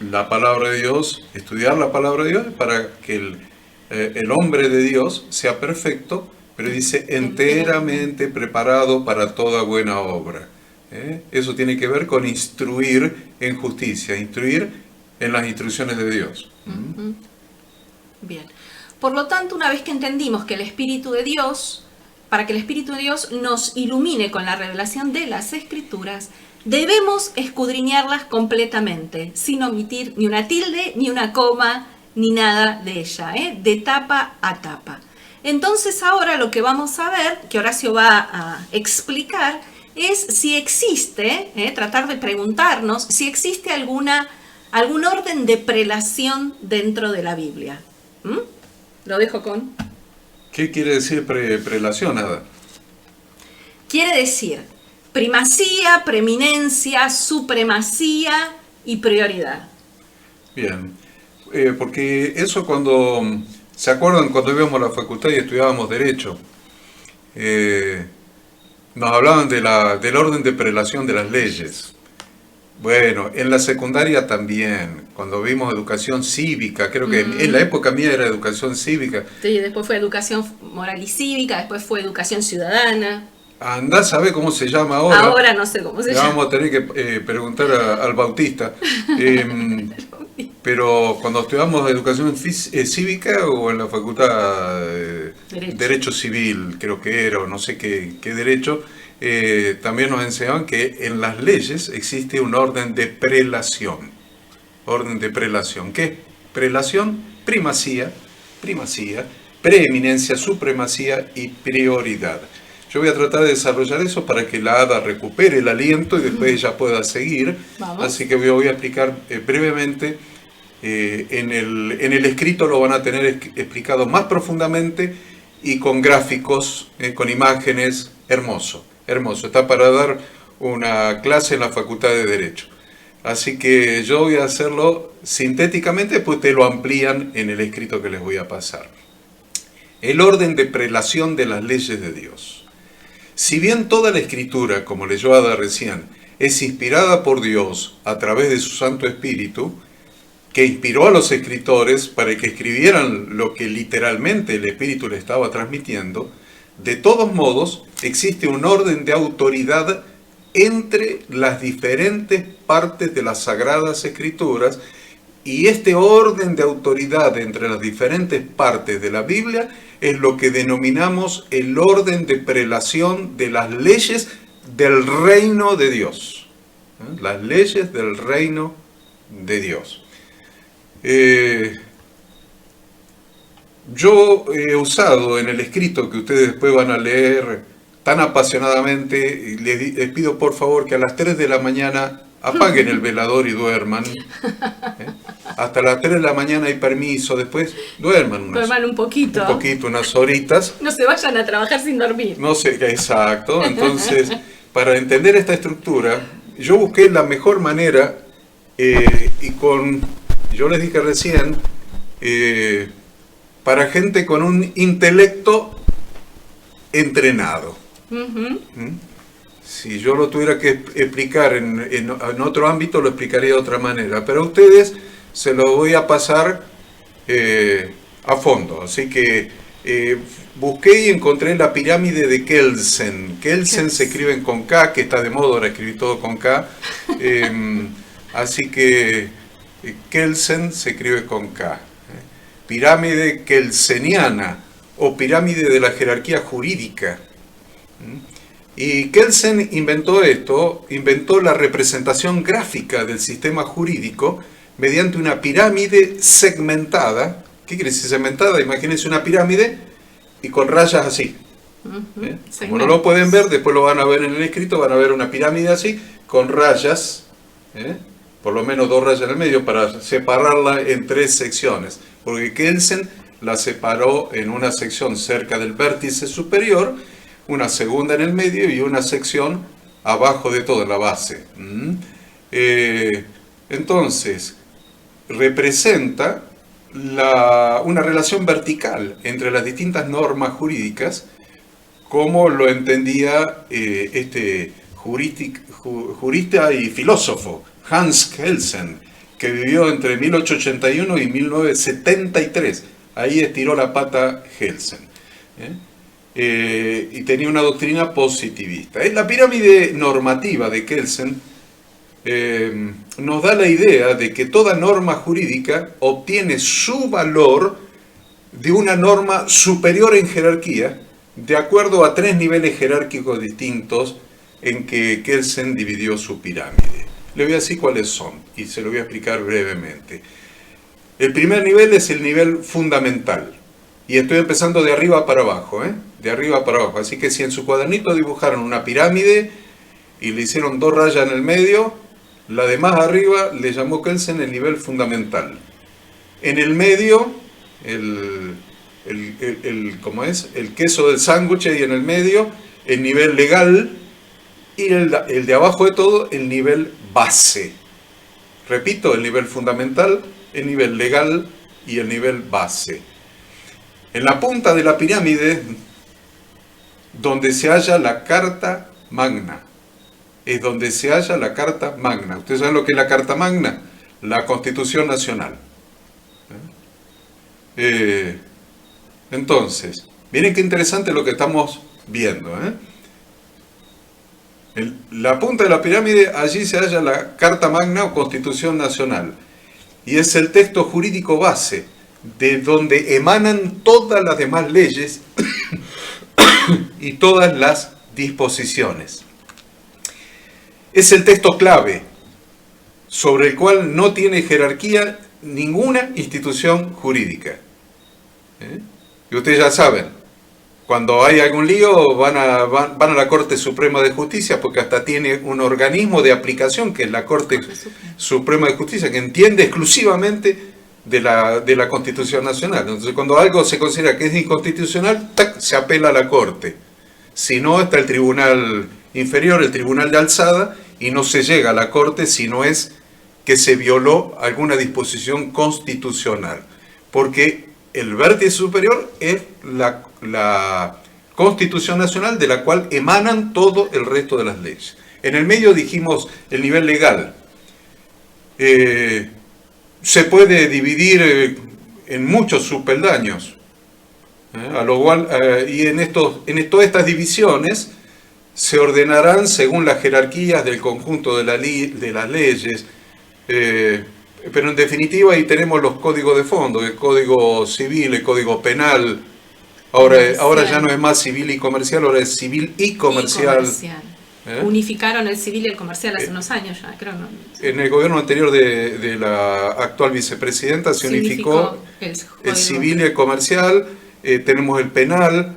la palabra de Dios, estudiar la palabra de Dios es para que el hombre de Dios sea perfecto, pero dice enteramente preparado para toda buena obra. Eso tiene que ver con instruir en justicia, instruir en las instrucciones de Dios. Bien. Por lo tanto, una vez que entendimos que el Espíritu de Dios, para que el Espíritu de Dios nos ilumine con la revelación de las Escrituras, debemos escudriñarlas completamente, sin omitir ni una tilde, ni una coma, ni nada de ella, de tapa a tapa. Entonces ahora lo que vamos a ver, que Horacio va a explicar, es si existe, tratar de preguntarnos, si existe algún orden de prelación dentro de la Biblia. Lo dejo con... ¿Qué quiere decir prelación, Ada? Quiere decir primacía, preeminencia, supremacía y prioridad. Bien, porque eso cuando... ¿Se acuerdan cuando íbamos a la facultad y estudiábamos Derecho? Nos hablaban del orden de prelación de las leyes. Bueno, en la secundaria también, cuando vimos educación cívica, creo que en la época mía era educación cívica. Sí, después fue educación moral y cívica, después fue educación ciudadana. Andá a saber cómo se llama ahora. Ahora no sé cómo se llama. Vamos a tener que preguntar al Bautista. Pero cuando estudiamos educación cívica o en la facultad Derecho Civil, creo que era, o no sé qué derecho, también nos enseñaban que en las leyes existe un orden de prelación. Orden de prelación. ¿Qué? Prelación, primacía, preeminencia, supremacía y prioridad. Yo voy a tratar de desarrollar eso para que la Ada recupere el aliento y después ella pueda seguir. Vamos. Así que voy a explicar brevemente. En el escrito lo van a tener explicado más profundamente y con gráficos, con imágenes. Hermoso. Está para dar una clase en la Facultad de Derecho. Así que yo voy a hacerlo sintéticamente, después ustedes lo amplían en el escrito que les voy a pasar. El orden de prelación de las leyes de Dios. Si bien toda la Escritura, como leyó Ada recién, es inspirada por Dios a través de su Santo Espíritu, que inspiró a los escritores para que escribieran lo que literalmente el Espíritu le estaba transmitiendo, de todos modos existe un orden de autoridad entre las diferentes partes de las Sagradas Escrituras, y este orden de autoridad entre las diferentes partes de la Biblia es lo que denominamos el orden de prelación de las leyes del reino de Dios. Las leyes del reino de Dios. Yo he usado en el escrito que ustedes después van a leer tan apasionadamente, y les pido por favor que a las 3 de la mañana apaguen el velador y duerman. Hasta las 3 de la mañana hay permiso, después duerman un poquito. Unas horitas. No se vayan a trabajar sin dormir. No sé, exacto. Entonces, para entender esta estructura, yo busqué la mejor manera yo les dije recién, para gente con un intelecto entrenado. Ujú. ¿Mm? Si yo lo tuviera que explicar en otro ámbito, lo explicaría de otra manera. Pero a ustedes se lo voy a pasar a fondo. Así que busqué y encontré la pirámide de Kelsen. Kelsen se escribe con K, que está de moda ahora escribir todo con K. Así que Kelsen se escribe con K. Pirámide kelseniana o pirámide de la jerarquía jurídica. Y Kelsen inventó esto, inventó la representación gráfica del sistema jurídico mediante una pirámide segmentada. ¿Qué quiere decir segmentada? Imagínense una pirámide y con rayas así. Como no lo pueden ver, después lo van a ver en el escrito, van a ver una pirámide así, con rayas, por lo menos 2 rayas en el medio, para separarla en 3 secciones. Porque Kelsen la separó en una sección cerca del vértice superior, una segunda en el medio y una sección abajo de toda la base. Entonces, representa una relación vertical entre las distintas normas jurídicas, como lo entendía este jurista y filósofo Hans Kelsen, que vivió entre 1881 y 1973. Ahí estiró la pata Kelsen. Y tenía una doctrina positivista. La pirámide normativa de Kelsen nos da la idea de que toda norma jurídica obtiene su valor de una norma superior en jerarquía, de acuerdo a 3 niveles jerárquicos distintos en que Kelsen dividió su pirámide. Le voy a decir cuáles son y se lo voy a explicar brevemente. El primer nivel es el nivel fundamental. Y estoy empezando de arriba para abajo, de arriba para abajo. Así que si en su cuadernito dibujaron una pirámide y le hicieron 2 rayas en el medio, la de más arriba le llamó Kelsen el nivel fundamental. En el medio, ¿cómo es? El queso del sándwich y en el medio, el nivel legal, y el de abajo de todo, el nivel base. Repito, el nivel fundamental, el nivel legal y el nivel base. En la punta de la pirámide, donde se halla la Carta Magna, es donde se halla la Carta Magna. ¿Ustedes saben lo que es la Carta Magna? La Constitución Nacional. Entonces, miren qué interesante lo que estamos viendo. En la punta de la pirámide, allí se halla la Carta Magna o Constitución Nacional. Y es el texto jurídico base, de donde emanan todas las demás leyes y todas las disposiciones. Es el texto clave, sobre el cual no tiene jerarquía ninguna institución jurídica. Y ustedes ya saben, cuando hay algún lío van a la Corte Suprema de Justicia, porque hasta tiene un organismo de aplicación, que es la Corte Suprema de Justicia, que entiende exclusivamente de la Constitución Nacional. Entonces, cuando algo se considera que es inconstitucional, se apela a la Corte. Si no, está el Tribunal Inferior, el Tribunal de Alzada, y no se llega a la Corte si no es que se violó alguna disposición constitucional. Porque el vértice superior es la Constitución Nacional, de la cual emanan todo el resto de las leyes. En el medio dijimos el nivel legal. Se puede dividir en muchos subpeldaños, a lo cual, y en todas estas divisiones se ordenarán según las jerarquías del conjunto de las leyes, pero en definitiva ahí tenemos los códigos de fondo, el código civil, el código penal. Ahora ya no es más civil y comercial, ahora es civil y comercial. Unificaron el civil y el comercial hace unos años ya, creo. En el gobierno anterior de la actual vicepresidenta se unificó el civil y el comercial, tenemos el penal,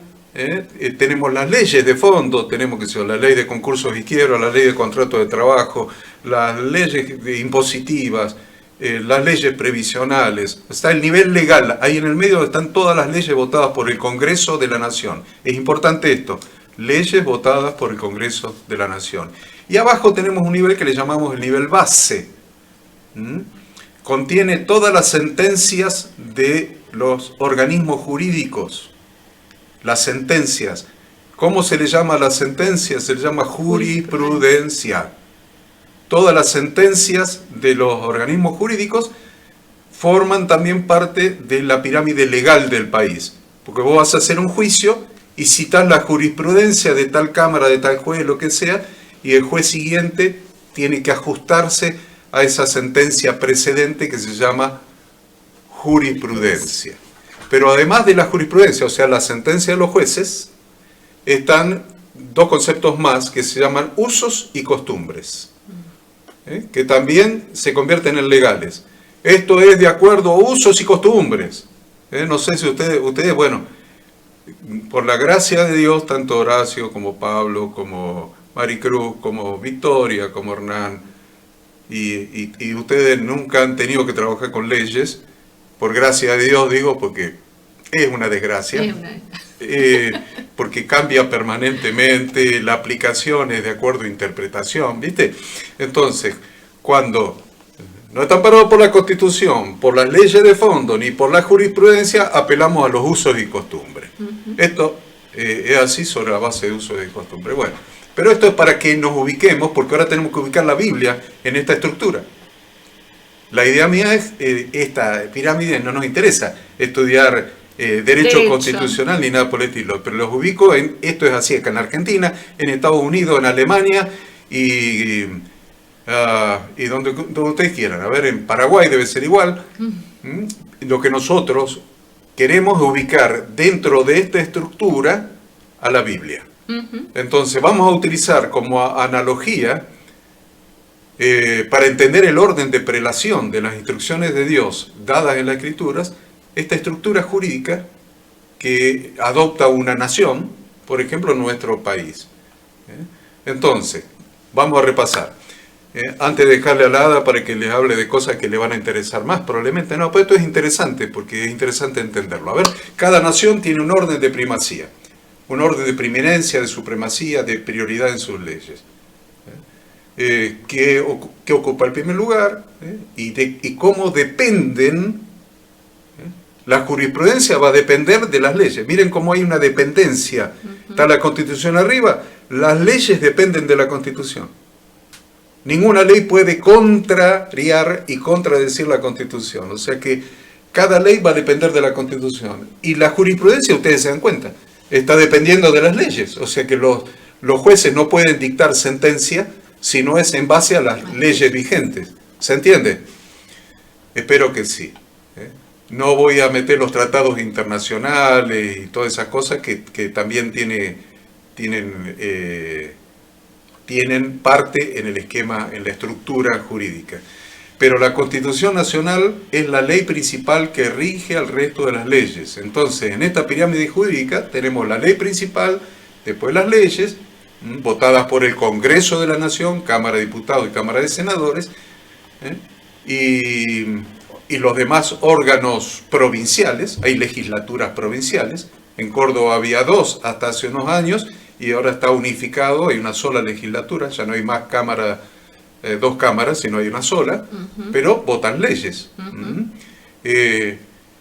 tenemos las leyes de fondo, tenemos la ley de concursos y quiebra, la ley de contrato de trabajo, las leyes impositivas, las leyes previsionales, está el nivel legal, ahí en el medio están todas las leyes votadas por el Congreso de la Nación. Es importante esto. Leyes votadas por el Congreso de la Nación. Y abajo tenemos un nivel que le llamamos el nivel base. Contiene todas las sentencias de los organismos jurídicos, las sentencias. ¿Cómo se le llama a las sentencias? Se le llama jurisprudencia. Todas las sentencias de los organismos jurídicos forman también parte de la pirámide legal del país. Porque vos vas a hacer un juicio y citas la jurisprudencia de tal cámara, de tal juez, lo que sea, y el juez siguiente tiene que ajustarse a esa sentencia precedente que se llama jurisprudencia. Pero además de la jurisprudencia, o sea, la sentencia de los jueces, están dos conceptos más que se llaman usos y costumbres, que también se convierten en legales. Esto es de acuerdo a usos y costumbres. No sé si ustedes, bueno, por la gracia de Dios, tanto Horacio como Pablo, como Maricruz, como Victoria, como Hernán, y ustedes nunca han tenido que trabajar con leyes, por gracia de Dios digo, porque es una desgracia, porque cambia permanentemente, la aplicación es de acuerdo a interpretación, ¿viste? Entonces, cuando no están parados por la Constitución, por las leyes de fondo, ni por la jurisprudencia, apelamos a los usos y costumbres. Esto es así sobre la base de usos y costumbres. Bueno, pero esto es para que nos ubiquemos, porque ahora tenemos que ubicar la Biblia en esta estructura. La idea mía es, esta pirámide no nos interesa estudiar derecho constitucional ni nada por el estilo, pero los ubico en, esto es así acá en Argentina, en Estados Unidos, en Alemania y donde ustedes quieran. A ver, en Paraguay debe ser igual. Lo que nosotros queremos es ubicar dentro de esta estructura a la Biblia. Entonces vamos a utilizar como analogía para entender el orden de prelación de las instrucciones de Dios dadas en las Escrituras, esta estructura jurídica que adopta una nación, por ejemplo nuestro país. Entonces, vamos a repasar. Antes de dejarle a la Hada para que les hable de cosas que le van a interesar más, probablemente no, pero esto es interesante, porque es interesante entenderlo. A ver, cada nación tiene un orden de primacía, un orden de preeminencia, de supremacía, de prioridad en sus leyes. Que ocupa el primer lugar y cómo dependen. La jurisprudencia va a depender de las leyes. Miren cómo hay una dependencia. Está la Constitución arriba, las leyes dependen de la Constitución. Ninguna ley puede contrariar y contradecir la Constitución. O sea que cada ley va a depender de la Constitución. Y la jurisprudencia, ustedes se dan cuenta, está dependiendo de las leyes. O sea que los jueces no pueden dictar sentencia si no es en base a las leyes vigentes. ¿Se entiende? Espero que sí. No voy a meter los tratados internacionales y todas esas cosas que también tienen parte en el esquema, en la estructura jurídica. Pero la Constitución Nacional es la ley principal que rige al resto de las leyes. Entonces, en esta pirámide jurídica tenemos la ley principal, después las leyes, votadas por el Congreso de la Nación, Cámara de Diputados y Cámara de Senadores, y los demás órganos provinciales. Hay legislaturas provinciales. En Córdoba había 2 hasta hace unos años, y ahora está unificado, hay una sola legislatura, ya no hay más 2 cámaras, sino hay una sola, pero votan leyes.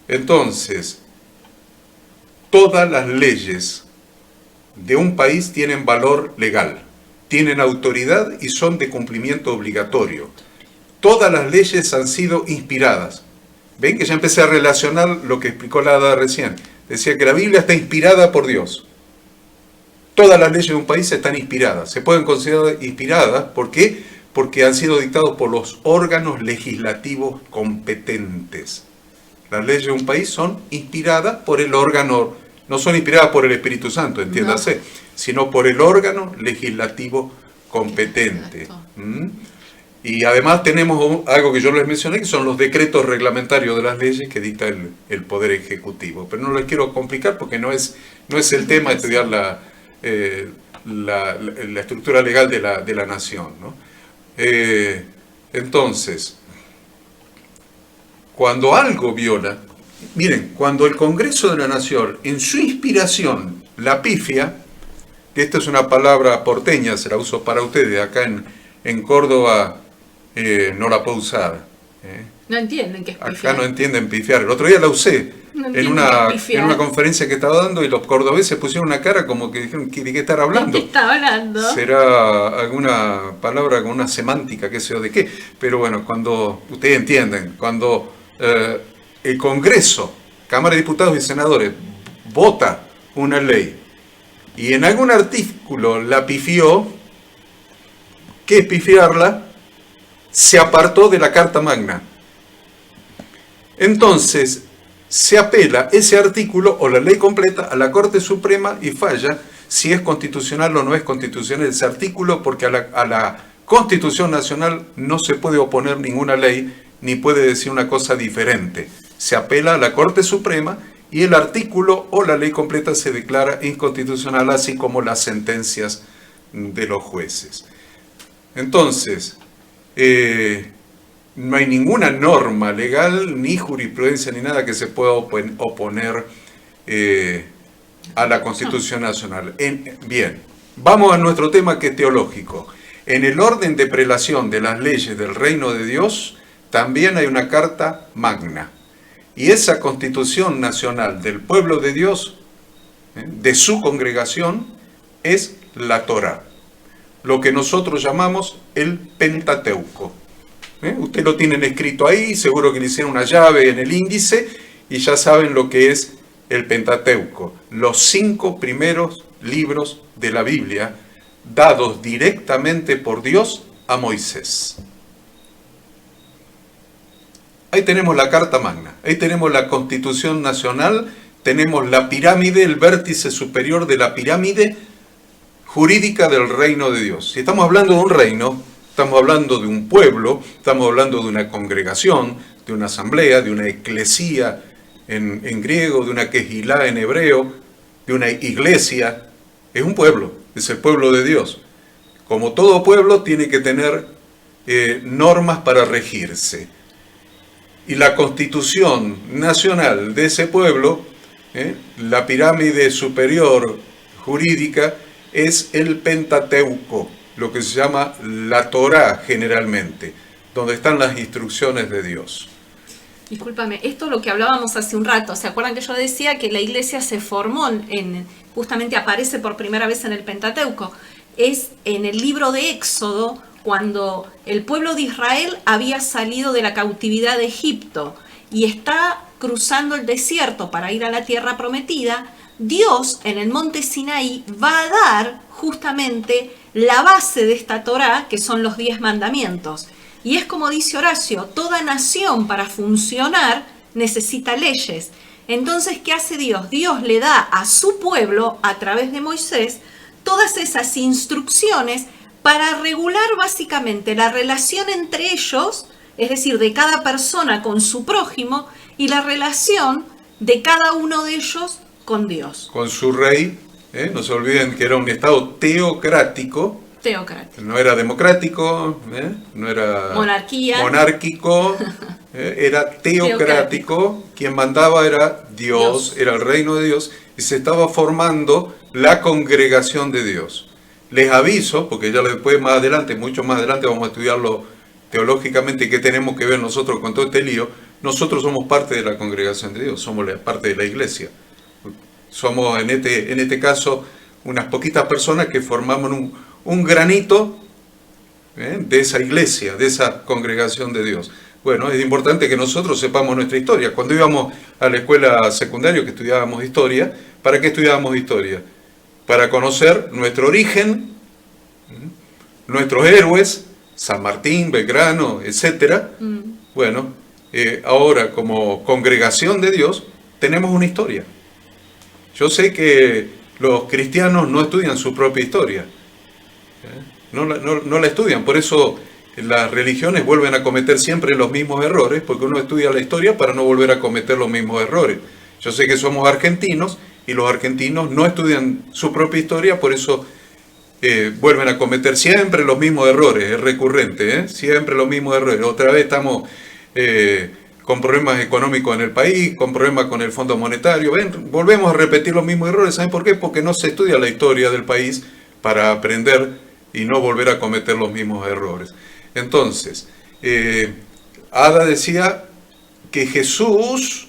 Entonces, todas las leyes de un país tienen valor legal, tienen autoridad y son de cumplimiento obligatorio. Todas las leyes han sido inspiradas. Ven que ya empecé a relacionar lo que explicó la Hada recién. Decía que la Biblia está inspirada por Dios. Todas las leyes de un país están inspiradas. Se pueden considerar inspiradas. ¿Por qué? Porque han sido dictados por los órganos legislativos competentes. Las leyes de un país son inspiradas por el órgano, no son inspiradas por el Espíritu Santo, entiéndase, sino por el órgano legislativo competente. Y además tenemos algo que yo les mencioné, que son los decretos reglamentarios de las leyes que dicta el Poder Ejecutivo. Pero no les quiero complicar porque no es el tema de estudiar la estructura legal de la nación, ¿no? Entonces, cuando algo viola, miren, cuando el Congreso de la Nación, en su inspiración, la pifia, que esta es una palabra porteña, se la uso para ustedes, acá en Córdoba no la puedo usar, No entienden qué es Acá pifiar. no entienden pifiar. El otro día la usé No en entienden una, qué es pifiar. en una conferencia que estaba dando y los cordobeses pusieron una cara como que dijeron, ¿de qué estar ¿De hablando? qué está hablando? Será alguna palabra con una semántica, qué sé yo de qué. Pero bueno, cuando ustedes entienden, cuando el Congreso, Cámara de Diputados y Senadores, vota una ley y en algún artículo la pifió, ¿qué es pifiarla? Se apartó de la Carta Magna. Entonces, se apela ese artículo o la ley completa a la Corte Suprema y falla si es constitucional o no es constitucional ese artículo, porque a la Constitución Nacional no se puede oponer ninguna ley ni puede decir una cosa diferente. Se apela a la Corte Suprema y el artículo o la ley completa se declara inconstitucional, así como las sentencias de los jueces. Entonces, no hay ninguna norma legal, ni jurisprudencia, ni nada que se pueda oponer a la Constitución Nacional. Bien, vamos a nuestro tema que es teológico. En el orden de prelación de las leyes del reino de Dios, también hay una Carta Magna. Y esa Constitución Nacional del pueblo de Dios, de su congregación, es la Torá, lo que nosotros llamamos el Pentateuco. Ustedes lo tienen escrito ahí, seguro que le hicieron una llave en el índice y ya saben lo que es el Pentateuco, los 5 primeros libros de la Biblia dados directamente por Dios a Moisés. Ahí tenemos la Carta Magna, ahí tenemos la Constitución Nacional, tenemos la pirámide, el vértice superior de la pirámide jurídica del reino de Dios. Si estamos hablando de un reino, estamos hablando de un pueblo, estamos hablando de una congregación, de una asamblea, de una eclesía en griego, de una quejilá en hebreo, de una iglesia. Es un pueblo, es el pueblo de Dios. Como todo pueblo tiene que tener normas para regirse. Y la Constitución Nacional de ese pueblo, la pirámide superior jurídica, es el Pentateuco, lo que se llama la Torá generalmente, donde están las instrucciones de Dios. Discúlpame, esto es lo que hablábamos hace un rato. ¿Se acuerdan que yo decía que la iglesia se formó justamente aparece por primera vez en el Pentateuco? Es en el libro de Éxodo, cuando el pueblo de Israel había salido de la cautividad de Egipto y está cruzando el desierto para ir a la tierra prometida. Dios en el monte Sinaí va a dar justamente la base de esta Torá, que son los 10 mandamientos. Y es como dice Horacio, toda nación para funcionar necesita leyes. Entonces, ¿qué hace Dios? Dios le da a su pueblo, a través de Moisés, todas esas instrucciones para regular básicamente la relación entre ellos, es decir, de cada persona con su prójimo, y la relación de cada uno de ellos con Dios. Con su rey, no se olviden que era un estado teocrático. Teocrático. No era democrático, no era monárquico, era teocrático. Quien mandaba era Dios, era el reino de Dios, y se estaba formando la congregación de Dios. Les aviso, porque ya después más adelante, mucho más adelante, vamos a estudiarlo teológicamente, qué tenemos que ver nosotros con todo este lío. Nosotros somos parte de la congregación de Dios, somos parte de la iglesia. Somos en este caso unas poquitas personas que formamos un granito de esa iglesia, de esa congregación de Dios. Bueno, es importante que nosotros sepamos nuestra historia. Cuando íbamos a la escuela secundaria que estudiábamos historia, ¿para qué estudiábamos historia? Para conocer nuestro origen, nuestros héroes, San Martín, Belgrano, etc. Bueno, ahora como congregación de Dios tenemos una historia. Yo sé que los cristianos no estudian su propia historia, no la estudian, por eso las religiones vuelven a cometer siempre los mismos errores, porque uno estudia la historia para no volver a cometer los mismos errores. Yo sé que somos argentinos y los argentinos no estudian su propia historia, por eso vuelven a cometer siempre los mismos errores, es recurrente, siempre los mismos errores. Otra vez estamos con problemas económicos en el país, con problemas con el Fondo Monetario, volvemos a repetir los mismos errores. ¿Saben por qué? Porque no se estudia la historia del país para aprender y no volver a cometer los mismos errores. Entonces, Ada decía que Jesús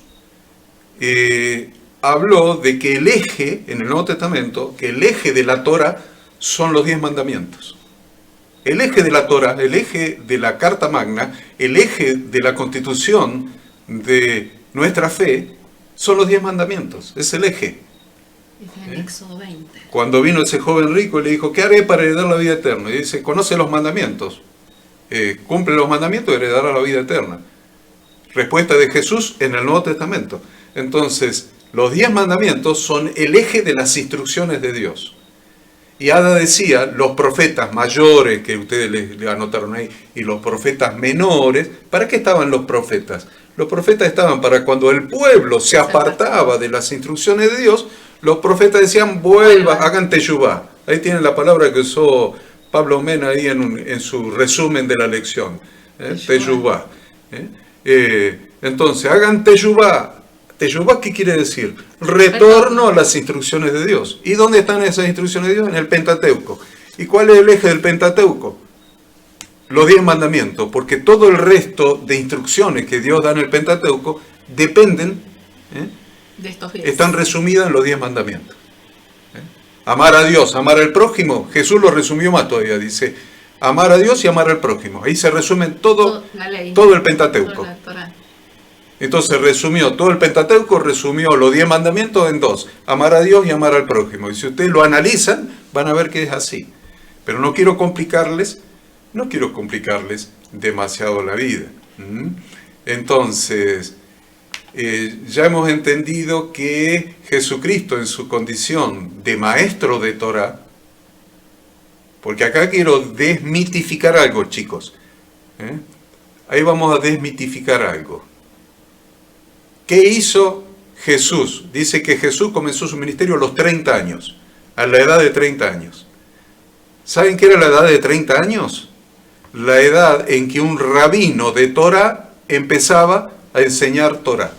habló de que el eje, en el Nuevo Testamento, que el eje de la Torah son los 10 mandamientos. El eje de la Torah, el eje de la Carta Magna, el eje de la constitución de nuestra fe, son los 10 mandamientos. Es el eje. Es en Éxodo 20. Cuando vino ese joven rico y le dijo, ¿qué haré para heredar la vida eterna? Y dice, conoce los mandamientos. Cumple los mandamientos y heredará la vida eterna. Respuesta de Jesús en el Nuevo Testamento. Entonces, los 10 mandamientos son el eje de las instrucciones de Dios. Y Ada decía, los profetas mayores, que ustedes le anotaron ahí, y los profetas menores, ¿para qué estaban los profetas? Los profetas estaban para cuando el pueblo se apartaba de las instrucciones de Dios, los profetas decían, vuelvan, hagan teshuvá. Ahí tienen la palabra que usó Pablo Mena ahí en su resumen de la lección. Teshuvá. Entonces, hagan teshuvá. Teshuvá, ¿qué quiere decir? Retorno a las instrucciones de Dios. ¿Y dónde están esas instrucciones de Dios? En el Pentateuco. ¿Y cuál es el eje del Pentateuco? Los 10 mandamientos, porque todo el resto de instrucciones que Dios da en el Pentateuco dependen, de estos 10. Están resumidas en los 10 mandamientos. Amar a Dios, amar al prójimo. Jesús lo resumió más todavía, dice, amar a Dios y amar al prójimo. Ahí se resumen todo el Pentateuco. Entonces resumió todo el Pentateuco, resumió los 10 mandamientos en 2, amar a Dios y amar al prójimo. Y si ustedes lo analizan, van a ver que es así. Pero no quiero complicarles demasiado la vida. Entonces, ya hemos entendido que Jesucristo en su condición de maestro de Torah, porque acá quiero desmitificar algo, chicos. Ahí vamos a desmitificar algo. ¿Qué hizo Jesús? Dice que Jesús comenzó su ministerio a los 30 años, a la edad de 30 años. ¿Saben qué era la edad de 30 años? La edad en que un rabino de Torah empezaba a enseñar Torah.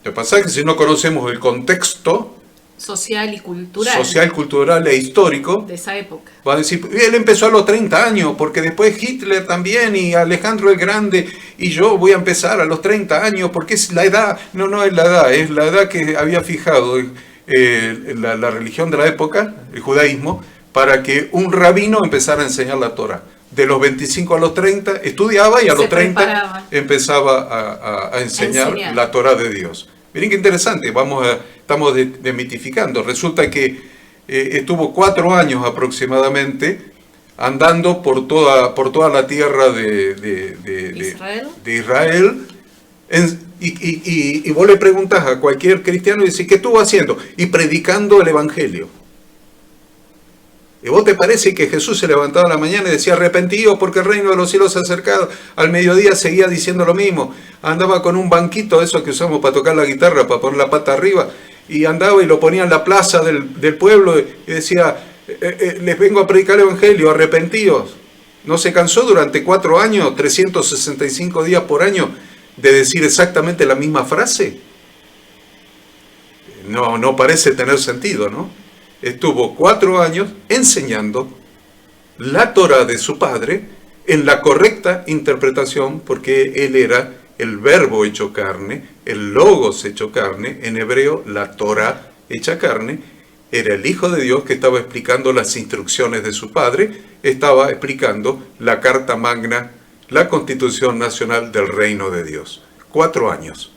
Lo que pasa es que si no conocemos el contexto social y cultural, cultural e histórico de esa época, va a decir, él empezó a los 30 años, porque después Hitler también, y Alejandro el Grande, y yo voy a empezar a los 30 años, porque es la edad. No es la edad que había fijado la religión de la época, el judaísmo, para que un rabino empezara a enseñar la Torah. De los 25 a los 30 estudiaba y a los 30 empezaba a enseñar la Torah de Dios. Miren qué interesante, estamos desmitificando. Resulta que estuvo 4 años aproximadamente andando por toda la tierra de Israel. Y vos le preguntás a cualquier cristiano y decís, ¿qué estuvo haciendo? Y predicando el Evangelio. ¿Y vos te parece que Jesús se levantaba a la mañana y decía, arrepentíos porque el reino de los cielos se ha acercado? Al mediodía seguía diciendo lo mismo. Andaba con un banquito, eso que usamos para tocar la guitarra, para poner la pata arriba, y andaba y lo ponía en la plaza del pueblo y decía, les vengo a predicar el Evangelio, arrepentíos. ¿No se cansó durante 4 años, 365 días por año, de decir exactamente la misma frase? No parece tener sentido, ¿no? Estuvo 4 años enseñando la Torah de su padre en la correcta interpretación, porque él era el verbo hecho carne, el logos hecho carne, en hebreo la Torah hecha carne, era el Hijo de Dios que estaba explicando las instrucciones de su padre, estaba explicando la Carta Magna, la Constitución Nacional del Reino de Dios. 4 años.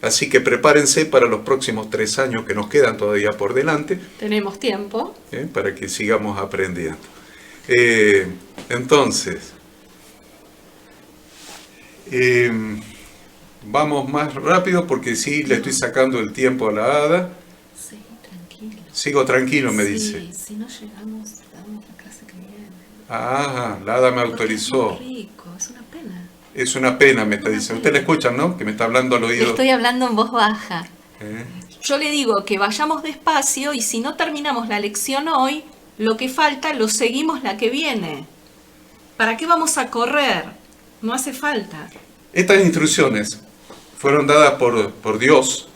Así que prepárense para los próximos 3 años que nos quedan todavía por delante. Tenemos tiempo. Para que sigamos aprendiendo. Entonces, vamos más rápido porque sí, le estoy sacando el tiempo a la Ada. Sí, tranquilo. Sigo tranquilo, me dice. Sí, si no llegamos, damos la clase que viene. Ah, la Ada me autorizó. Es muy rico, es una pena. Es una pena, me está diciendo. Usted le escuchan, ¿no? Que me está hablando al oído. Le estoy hablando en voz baja. Yo le digo que vayamos despacio y si no terminamos la lección hoy, lo que falta lo seguimos la que viene. ¿Para qué vamos a correr? No hace falta. Estas instrucciones fueron dadas por Dios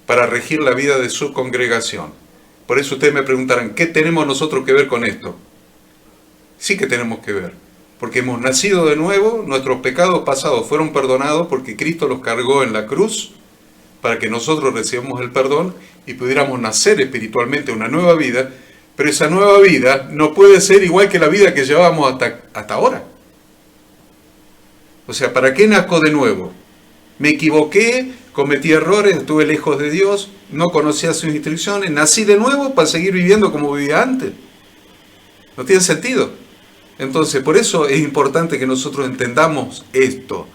para regir la vida de su congregación. Por eso ustedes me preguntarán, ¿qué tenemos nosotros que ver con esto? Sí que tenemos que ver. porque hemos nacido de nuevo, nuestros pecados pasados fueron perdonados porque Cristo los cargó en la cruz para que nosotros recibamos el perdón y pudiéramos nacer espiritualmente una nueva vida, pero esa nueva vida no puede ser igual que la vida que llevábamos hasta ahora. O sea, ¿para qué nazco de nuevo? Me equivoqué, cometí errores, estuve lejos de Dios, no conocía sus instrucciones, nací de nuevo para seguir viviendo como vivía antes. No tiene sentido. Entonces, por eso es importante que nosotros entendamos esto.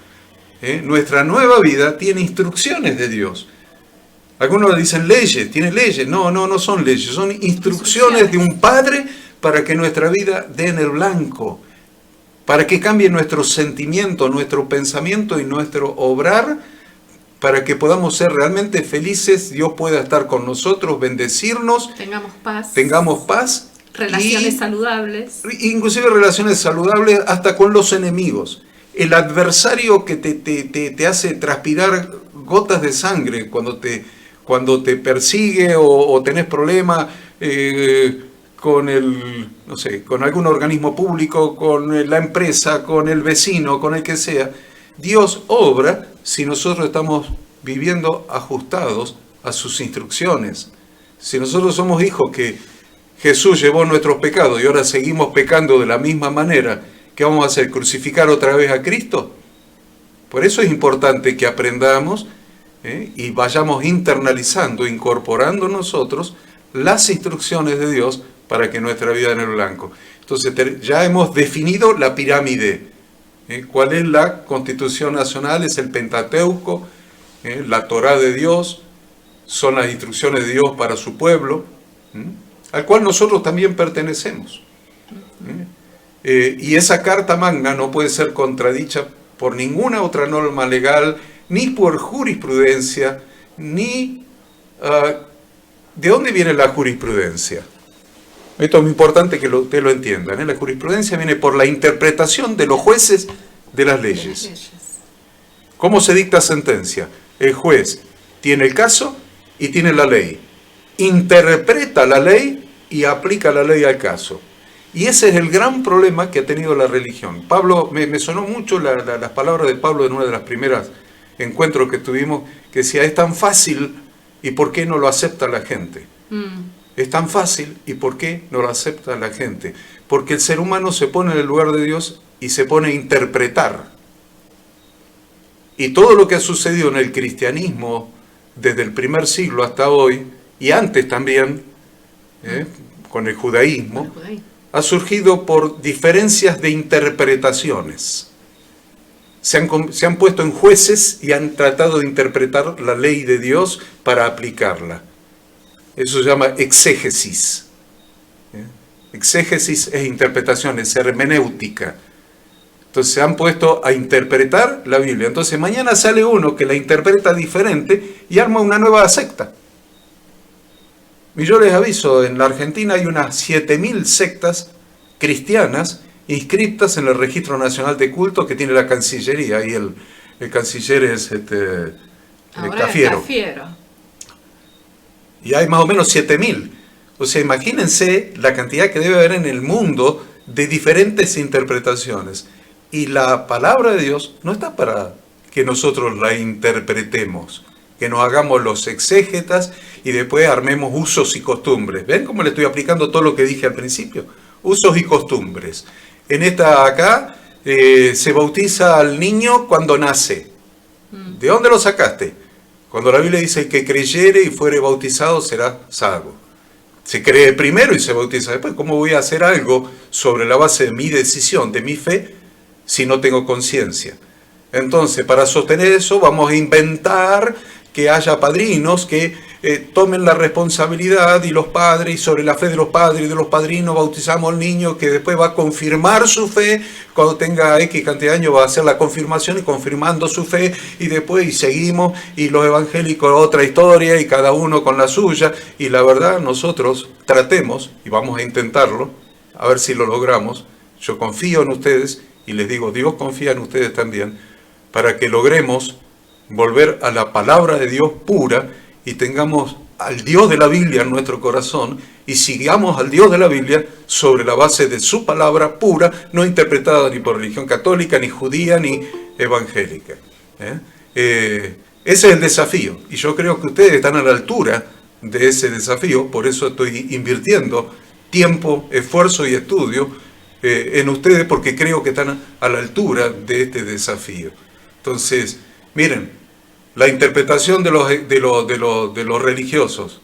Nuestra nueva vida tiene instrucciones de Dios. Algunos dicen leyes, tiene leyes. No son leyes, son instrucciones de un Padre para que nuestra vida dé en el blanco, para que cambie nuestro sentimiento, nuestro pensamiento y nuestro obrar, para que podamos ser realmente felices, Dios pueda estar con nosotros, bendecirnos, tengamos paz, relaciones saludables. Inclusive relaciones saludables hasta con los enemigos. El adversario que te hace transpirar gotas de sangre cuando te persigue o tenés problemas con algún organismo público, con la empresa, con el vecino, con el que sea. Dios obra si nosotros estamos viviendo ajustados a sus instrucciones. Si nosotros somos hijos que Jesús llevó nuestros pecados y ahora seguimos pecando de la misma manera, ¿qué vamos a hacer? ¿Crucificar otra vez a Cristo? Por eso es importante que aprendamos y vayamos internalizando, incorporando nosotros las instrucciones de Dios para que nuestra vida en el blanco. Entonces ya hemos definido la pirámide. ¿Cuál es la Constitución Nacional? Es el Pentateuco, la Torá de Dios, son las instrucciones de Dios para su pueblo, al cual nosotros también pertenecemos. Y esa Carta Magna no puede ser contradicha por ninguna otra norma legal, ni por jurisprudencia, ni... ¿De dónde viene la jurisprudencia? Esto es muy importante que ustedes lo entiendan. La jurisprudencia viene por la interpretación de los jueces de las leyes. ¿Cómo se dicta sentencia? El juez tiene el caso y tiene la ley. Interpreta la ley y aplica la ley al caso. Y ese es el gran problema que ha tenido la religión. Pablo, me sonó mucho las palabras de Pablo en una de las primeras encuentros que tuvimos, que decía, es tan fácil, ¿y por qué no lo acepta la gente? Es tan fácil, ¿y por qué no lo acepta la gente? Porque el ser humano se pone en el lugar de Dios y se pone a interpretar. Y todo lo que ha sucedido en el cristianismo desde el primer siglo hasta hoy, y antes también, con el judaísmo, ha surgido por diferencias de interpretaciones. Se han puesto en jueces y han tratado de interpretar la ley de Dios para aplicarla. Eso se llama exégesis. Exégesis es interpretación, es hermenéutica. Entonces se han puesto a interpretar la Biblia. Entonces mañana sale uno que la interpreta diferente y arma una nueva secta. Y yo les aviso, en la Argentina hay unas 7.000 sectas cristianas inscritas en el Registro Nacional de Cultos que tiene la Cancillería. Y el canciller es Cafiero. Y hay más o menos 7.000. O sea, imagínense la cantidad que debe haber en el mundo de diferentes interpretaciones. Y la palabra de Dios no está para que nosotros la interpretemos, que nos hagamos los exégetas y después armemos usos y costumbres. ¿Ven cómo le estoy aplicando todo lo que dije al principio? Usos y costumbres. En esta acá se bautiza al niño cuando nace. ¿De dónde lo sacaste? Cuando la Biblia dice que creyere y fuere bautizado será salvo. Se cree primero y se bautiza después. ¿Cómo voy a hacer algo sobre la base de mi decisión, de mi fe, si no tengo conciencia? Entonces, para sostener eso, vamos a inventar que haya padrinos que tomen la responsabilidad, y los padres, y sobre la fe de los padres y de los padrinos bautizamos al niño que después va a confirmar su fe. Cuando tenga X cantidad de años va a hacer la confirmación y confirmando su fe, y después y seguimos, y los evangélicos otra historia y cada uno con la suya. Y la verdad, nosotros tratemos, y vamos a intentarlo, a ver si lo logramos. Yo confío en ustedes y les digo, Dios confía en ustedes también, para que logremos volver a la palabra de Dios pura y tengamos al Dios de la Biblia en nuestro corazón y sigamos al Dios de la Biblia sobre la base de su palabra pura, no interpretada ni por religión católica, ni judía, ni evangélica. Ese es el desafío, y yo creo que ustedes están a la altura de ese desafío, por eso estoy invirtiendo tiempo, esfuerzo y estudio en ustedes, porque creo que están a la altura de este desafío. Entonces, miren, la interpretación de los religiosos,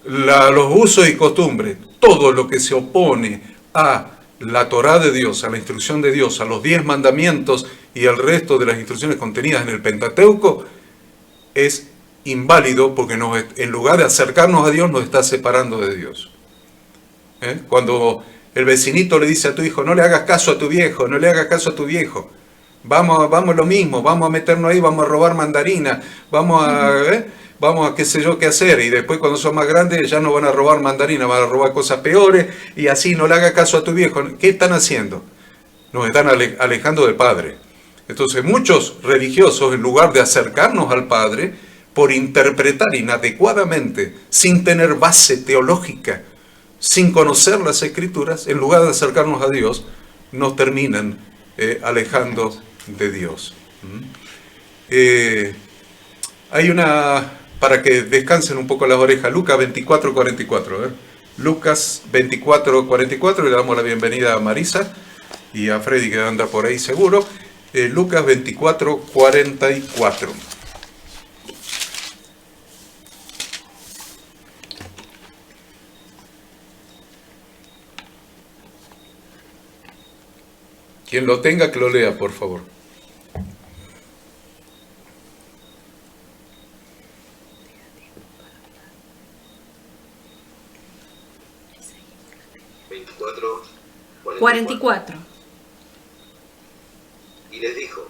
los usos y costumbres, todo lo que se opone a la Torá de Dios, a la instrucción de Dios, a los 10 mandamientos y al resto de las instrucciones contenidas en el Pentateuco, es inválido porque en lugar de acercarnos a Dios, nos está separando de Dios. Cuando el vecinito le dice a tu hijo, no le hagas caso a tu viejo, no le hagas caso a tu viejo, vamos lo mismo, vamos a meternos ahí, vamos a robar mandarina, vamos a qué sé yo qué hacer, y después cuando son más grandes ya no van a robar mandarina, van a robar cosas peores, y así no le hagas caso a tu viejo. ¿Qué están haciendo? Nos están alejando del Padre. Entonces muchos religiosos, en lugar de acercarnos al Padre, por interpretar inadecuadamente, sin tener base teológica, sin conocer las Escrituras, en lugar de acercarnos a Dios, nos terminan alejando de Dios. Hay una, para que descansen un poco las orejas, Lucas 24:44. Lucas 24:44, le damos la bienvenida a Marisa y a Freddy, que anda por ahí seguro. Lucas 24:44. Quien lo tenga, que lo lea, por favor. $44. Y les dijo,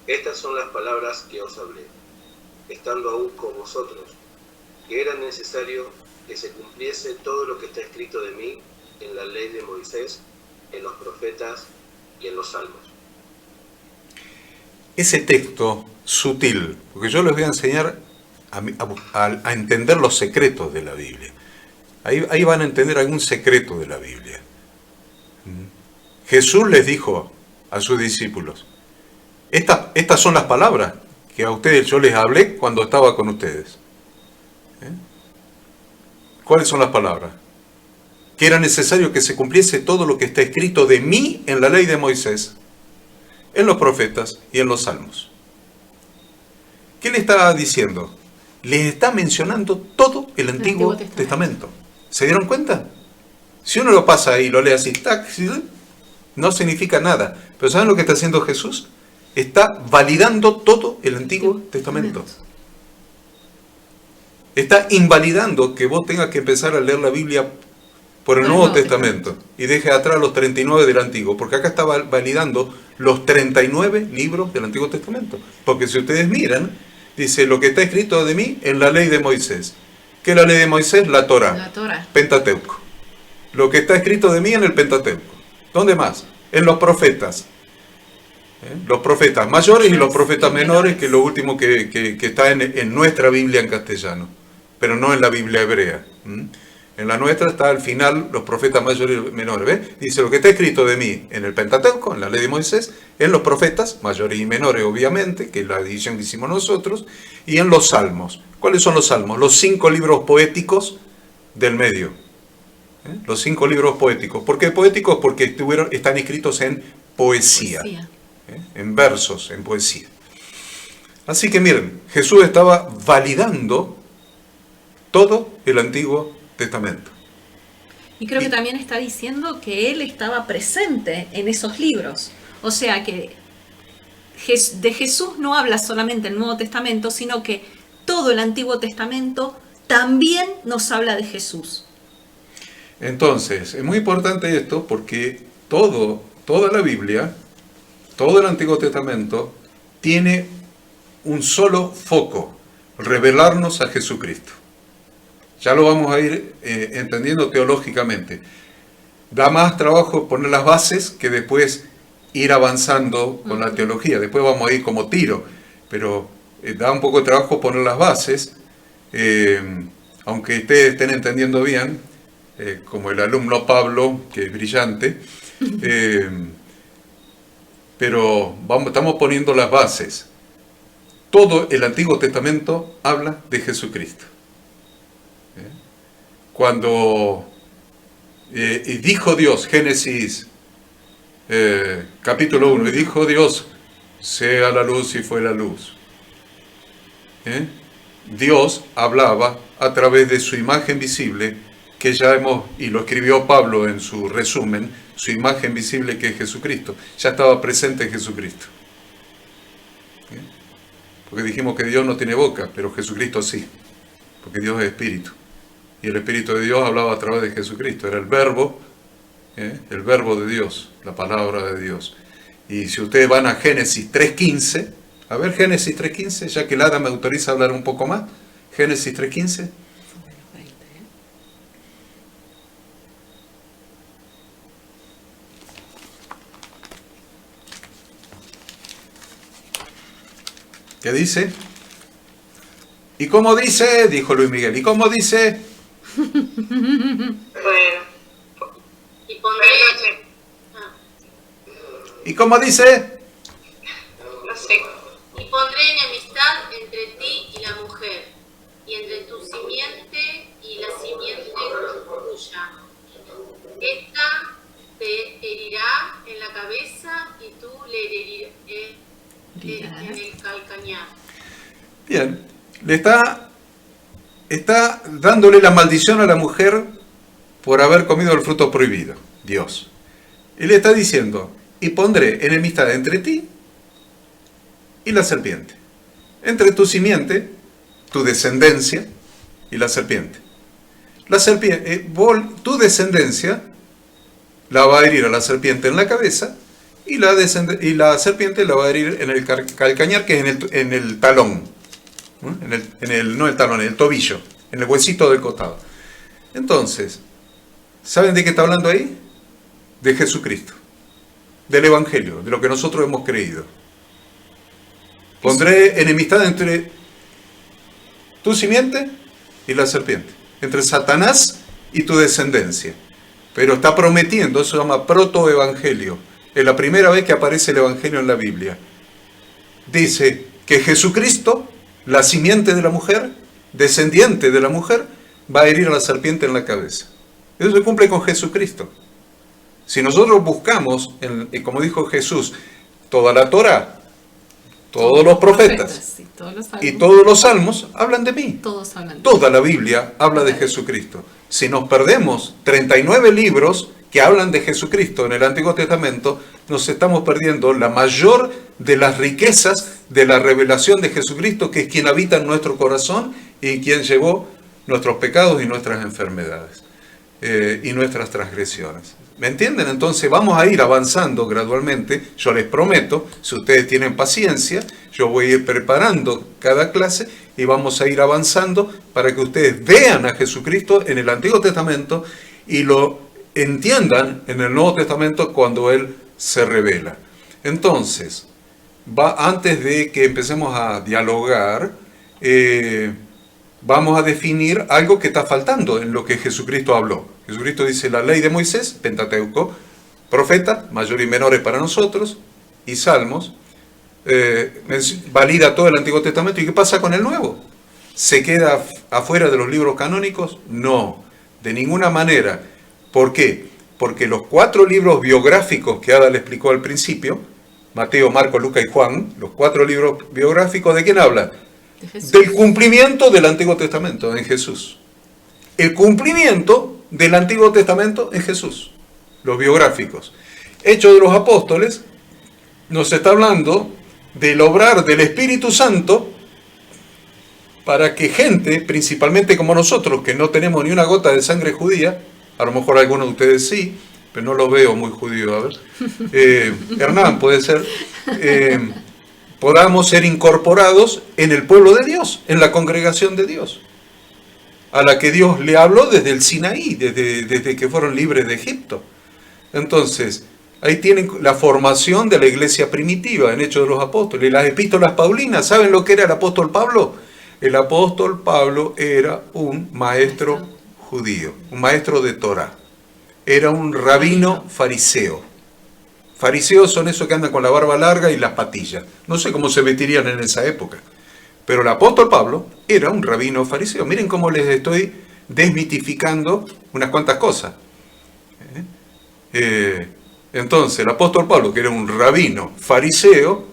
estas son las palabras que os hablé, estando aún con vosotros, que era necesario que se cumpliese todo lo que está escrito de mí en la ley de Moisés, en los profetas y en los salmos. Ese texto sutil, porque yo les voy a enseñar a entender los secretos de la Biblia. Ahí van a entender algún secreto de la Biblia. Jesús les dijo a sus discípulos, estas son las palabras que a ustedes yo les hablé cuando estaba con ustedes. ¿Cuáles son las palabras? Que era necesario que se cumpliese todo lo que está escrito de mí en la ley de Moisés, en los profetas y en los salmos. ¿Qué le está diciendo? Les está mencionando todo el Antiguo Testamento. ¿Se dieron cuenta? Si uno lo pasa ahí y lo lee así, no significa nada. Pero ¿saben lo que está haciendo Jesús? Está validando todo el Antiguo Testamento. Está invalidando que vos tengas que empezar a leer la Biblia por el Nuevo Testamento y deje atrás los 39 del Antiguo, porque acá está validando los 39 libros del Antiguo Testamento. Porque si ustedes miran, dice lo que está escrito de mí en la ley de Moisés. ¿Qué es la ley de Moisés? La Torá. Pentateuco. Lo que está escrito de mí en el Pentateuco. ¿Dónde más? En los profetas. Los profetas mayores y los profetas menores, que es lo último que está en nuestra Biblia en castellano, pero no en la Biblia hebrea. En la nuestra está al final los profetas mayores y menores. ¿Ves? Dice lo que está escrito de mí en el Pentateuco, en la ley de Moisés, en los profetas mayores y menores, obviamente, que es la división que hicimos nosotros, y en los salmos. ¿Cuáles son los salmos? Los 5 libros poéticos del medio. Los 5 libros poéticos. ¿Por qué poéticos? Porque están escritos en poesía. En versos, en poesía. Así que miren, Jesús estaba validando todo el Antiguo Testamento. Y creo que también está diciendo que él estaba presente en esos libros. O sea que de Jesús no habla solamente el Nuevo Testamento, sino que todo el Antiguo Testamento también nos habla de Jesús. Entonces, es muy importante esto porque toda la Biblia, todo el Antiguo Testamento, tiene un solo foco: revelarnos a Jesucristo. Ya lo vamos a ir entendiendo teológicamente. Da más trabajo poner las bases que después ir avanzando con la teología. Después vamos a ir como tiro, pero da un poco de trabajo poner las bases aunque ustedes estén entendiendo bien, como el alumno Pablo, que es brillante, pero estamos poniendo las bases. Todo el Antiguo Testamento habla de Jesucristo. Cuando y dijo Dios, Génesis capítulo 1, y dijo Dios, sea la luz y fue la luz. Dios hablaba a través de su imagen visible, que ya y lo escribió Pablo en su resumen, su imagen visible que es Jesucristo. Ya estaba presente en Jesucristo. Porque dijimos que Dios no tiene boca, pero Jesucristo sí, porque Dios es espíritu. Y el Espíritu de Dios hablaba a través de Jesucristo, era el verbo de Dios, la palabra de Dios. Y si ustedes van a Génesis 3.15, a ver Génesis 3.15, ya que Lara me autoriza a hablar un poco más, Génesis 3.15. ¿Qué dice? ¿Y cómo dice? Dijo Luis Miguel. ¿Y cómo dice? Bueno, y pondré ¿Y cómo dice? no sé. Y pondré enemistad entre ti y la mujer, y entre tu simiente y la simiente tuya. Esta te herirá en la cabeza y tú le herirás en el calcañar. Bien, le está dándole la maldición a la mujer por haber comido el fruto prohibido, Dios. Y le está diciendo, y pondré enemistad entre ti y la serpiente. Entre tu simiente, tu descendencia y la serpiente. La serpiente, tu descendencia la va a herir a la serpiente en la cabeza y la serpiente la va a herir en el calcañar, que es en el talón. ¿No? No el talón, en el tobillo, en el huesito del costado. Entonces, ¿saben de qué está hablando ahí? De Jesucristo, del Evangelio, de lo que nosotros hemos creído. Pondré enemistad entre tu simiente y la serpiente, entre Satanás y tu descendencia. Pero está prometiendo, eso se llama protoevangelio. Es la primera vez que aparece el Evangelio en la Biblia. Dice que Jesucristo, la simiente de la mujer, descendiente de la mujer, va a herir a la serpiente en la cabeza. Eso se cumple con Jesucristo. Si nosotros buscamos, como dijo Jesús, toda la Torá, todos los profetas y todos los salmos hablan de mí. Todos hablan. Toda la Biblia habla de Jesucristo. Si nos perdemos 39 libros que hablan de Jesucristo en el Antiguo Testamento, nos estamos perdiendo la mayor de las riquezas de la revelación de Jesucristo, que es quien habita en nuestro corazón y quien llevó nuestros pecados y nuestras enfermedades y nuestras transgresiones. ¿Me entienden? Entonces vamos a ir avanzando gradualmente. Yo les prometo, si ustedes tienen paciencia, yo voy a ir preparando cada clase y vamos a ir avanzando para que ustedes vean a Jesucristo en el Antiguo Testamento y lo entiendan en el Nuevo Testamento cuando Él se revela. Entonces, antes de que empecemos a dialogar, vamos a definir algo que está faltando en lo que Jesucristo habló. Jesucristo dice la ley de Moisés, Pentateuco, profeta, mayores y menores para nosotros, y salmos, valida todo el Antiguo Testamento. ¿Y qué pasa con el Nuevo? ¿Se queda afuera de los libros canónicos? No, de ninguna manera. ¿Por qué? Porque los 4 libros biográficos que Ada le explicó al principio, Mateo, Marcos, Lucas y Juan, los 4 libros biográficos, ¿de quién hablan? Del cumplimiento del Antiguo Testamento en Jesús. El cumplimiento del Antiguo Testamento en Jesús. Los biográficos. Hechos de los Apóstoles nos está hablando del obrar del Espíritu Santo para que gente, principalmente como nosotros, que no tenemos ni una gota de sangre judía, a lo mejor algunos de ustedes sí, pero no lo veo muy judío, a ver. Hernán, puede ser. Podamos ser incorporados en el pueblo de Dios, en la congregación de Dios, a la que Dios le habló desde el Sinaí, desde que fueron libres de Egipto. Entonces, ahí tienen la formación de la iglesia primitiva en Hechos de los Apóstoles. Las epístolas paulinas, ¿saben lo que era el apóstol Pablo? el apóstol Pablo era un maestro judío, un maestro de Torá. Era un rabino fariseo. Fariseos son esos que andan con la barba larga y las patillas. No sé cómo se vestirían en esa época. Pero el apóstol Pablo era un rabino fariseo. Miren cómo les estoy desmitificando unas cuantas cosas. Entonces, el apóstol Pablo, que era un rabino fariseo,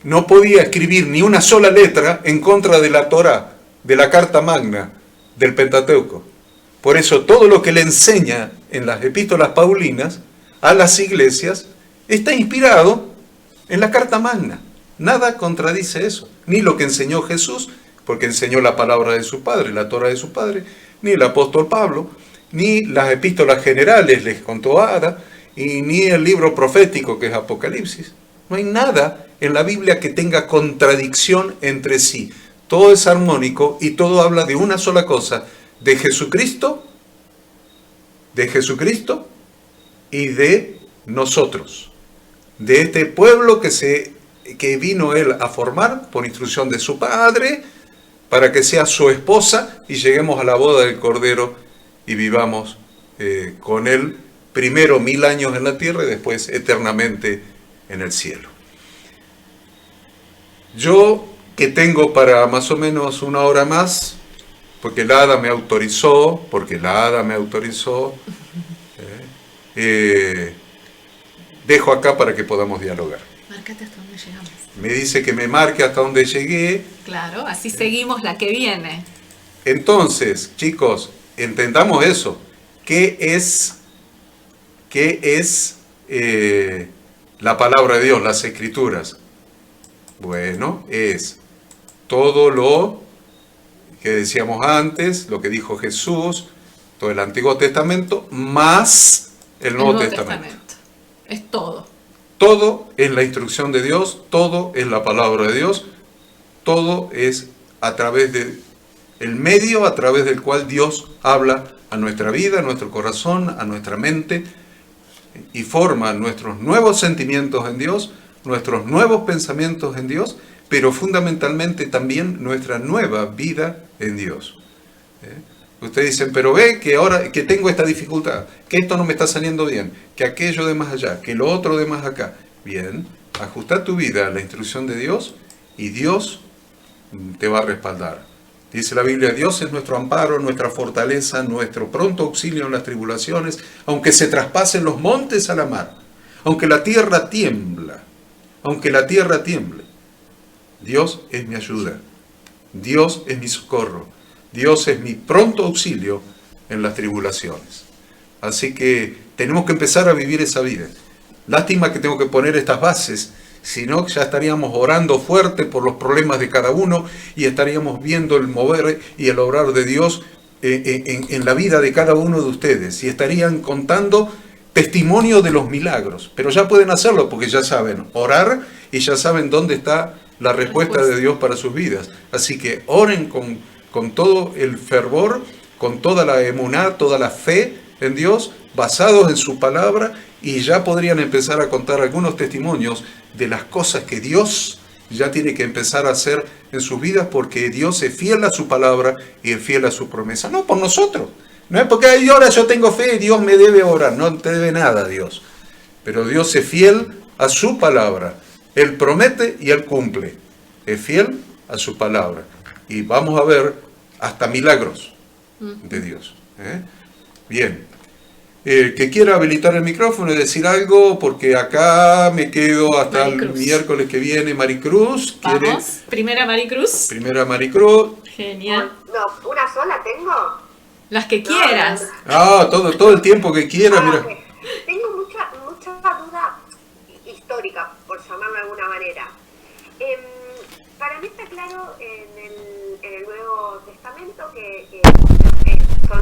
no podía escribir ni una sola letra en contra de la Torá, de la Carta Magna, del Pentateuco. Por eso todo lo que le enseña en las epístolas paulinas a las iglesias está inspirado en la Carta Magna. Nada contradice eso. Ni lo que enseñó Jesús, porque enseñó la palabra de su Padre, la Torá de su Padre, ni el apóstol Pablo, ni las epístolas generales, les contó Ada, y ni el libro profético que es Apocalipsis. No hay nada en la Biblia que tenga contradicción entre sí. Todo es armónico y todo habla de una sola cosa, de Jesucristo y de nosotros, de este pueblo que vino él a formar por instrucción de su Padre, para que sea su esposa y lleguemos a la boda del Cordero y vivamos con él, primero 1000 años en la tierra y después eternamente en el cielo. Yo, que tengo para más o menos 1 hora más, porque la Hada me autorizó, dejo acá para que podamos dialogar. Márcate hasta donde llegamos. Me dice que me marque hasta donde llegué. Claro, así seguimos la que viene. Entonces, chicos, entendamos eso. ¿Qué es la palabra de Dios, las Escrituras? Bueno, es todo lo que decíamos antes, lo que dijo Jesús, todo el Antiguo Testamento, más el Nuevo Testamento. Es todo. Todo es la instrucción de Dios, todo es la palabra de Dios, todo es a través de el medio a través del cual Dios habla a nuestra vida, a nuestro corazón, a nuestra mente y forma nuestros nuevos sentimientos en Dios, nuestros nuevos pensamientos en Dios, pero fundamentalmente también nuestra nueva vida en Dios. Ustedes dicen, pero ve que ahora que tengo esta dificultad, que esto no me está saliendo bien, que aquello de más allá, que lo otro de más acá. Bien, ajusta tu vida a la instrucción de Dios y Dios te va a respaldar. Dice la Biblia, Dios es nuestro amparo, nuestra fortaleza, nuestro pronto auxilio en las tribulaciones, aunque se traspasen los montes a la mar, aunque la tierra tiemble, Dios es mi ayuda, Dios es mi socorro, Dios es mi pronto auxilio en las tribulaciones. Así que tenemos que empezar a vivir esa vida. Lástima que tengo que poner estas bases, si no ya estaríamos orando fuerte por los problemas de cada uno y estaríamos viendo el mover y el obrar de Dios en la vida de cada uno de ustedes y estarían contando testimonio de los milagros. Pero ya pueden hacerlo porque ya saben orar y ya saben dónde está la respuesta de Dios para sus vidas. Así que oren con todo el fervor, con toda la emuná, toda la fe en Dios, basados en su palabra, y ya podrían empezar a contar algunos testimonios de las cosas que Dios ya tiene que empezar a hacer en sus vidas, porque Dios es fiel a su palabra y es fiel a su promesa. No por nosotros, no es porque ahora yo tengo fe y Dios me debe orar, no te debe nada Dios. Pero Dios es fiel a su palabra, Él promete y Él cumple, es fiel a su palabra. Y vamos a ver hasta milagros de Dios. Bien. Que quiera habilitar el micrófono y decir algo, porque acá me quedo hasta Maricruz. El miércoles que viene. Maricruz. Vamos, primera Maricruz. Primera Maricruz. Genial. No, ¿una sola tengo? Las que quieras. Todo el tiempo que quiera, mira. Ok. Tengo mucha duda histórica, por llamarlo de alguna manera. Para mí está claro en el Nuevo Testamento que son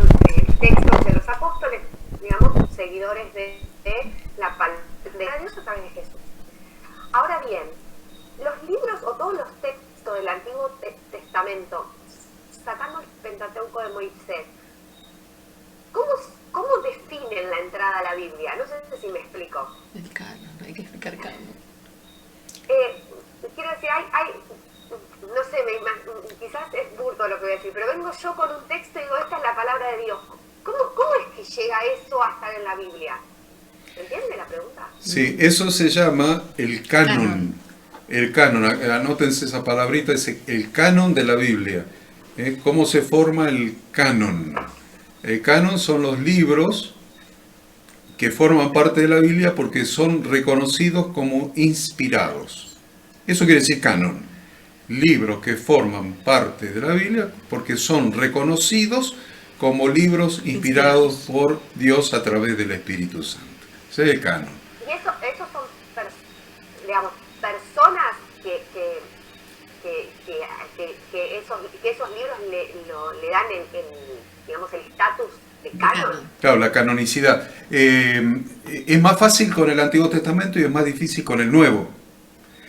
textos de los apóstoles, digamos, seguidores de la palabra de Dios a través de Jesús. Ahora bien, los libros o todos los textos del Antiguo Testamento, sacando el Pentateuco de Moisés, ¿cómo definen la entrada a la Biblia? No sé si me explico. El canon, hay que explicar canon. Quiero decir, hay no sé, quizás es burdo lo que voy a decir, pero vengo yo con un texto y digo, esta es la palabra de Dios. ¿Cómo es que llega eso a estar en la Biblia? ¿Se entiende la pregunta? Sí, eso se llama el canon. El canon, anótense esa palabrita, es el canon de la Biblia. ¿Cómo se forma el canon? El canon son los libros que forman parte de la Biblia porque son reconocidos como inspirados. Eso quiere decir canon. Libros que forman parte de la Biblia porque son reconocidos como libros inspirados por Dios a través del Espíritu Santo. Ese es el canon. Y esos son, digamos, personas que esos libros le dan digamos, el estatus de canon. Claro, la canonicidad. Es más fácil con el Antiguo Testamento y es más difícil con el Nuevo.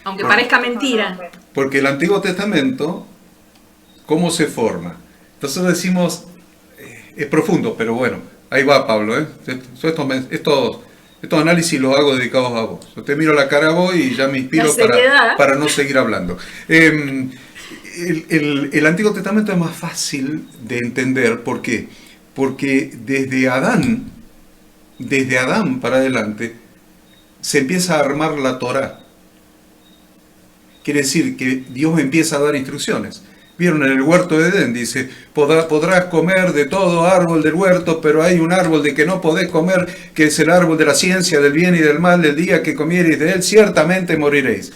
Aunque parezca mentira. Porque el Antiguo Testamento, ¿cómo se forma? Entonces decimos, es profundo, pero bueno, ahí va Pablo. Estos análisis los hago dedicados a vos. Yo te miro la cara a vos y ya me inspiro para no seguir hablando. El Antiguo Testamento es más fácil de entender. ¿Por qué? Porque desde Adán para adelante, se empieza a armar la Torá. Quiere decir que Dios empieza a dar instrucciones. Vieron en el huerto de Edén, dice, podrás comer de todo árbol del huerto, pero hay un árbol de que no podés comer, que es el árbol de la ciencia del bien y del mal. El día que comiereis de él, ciertamente moriréis.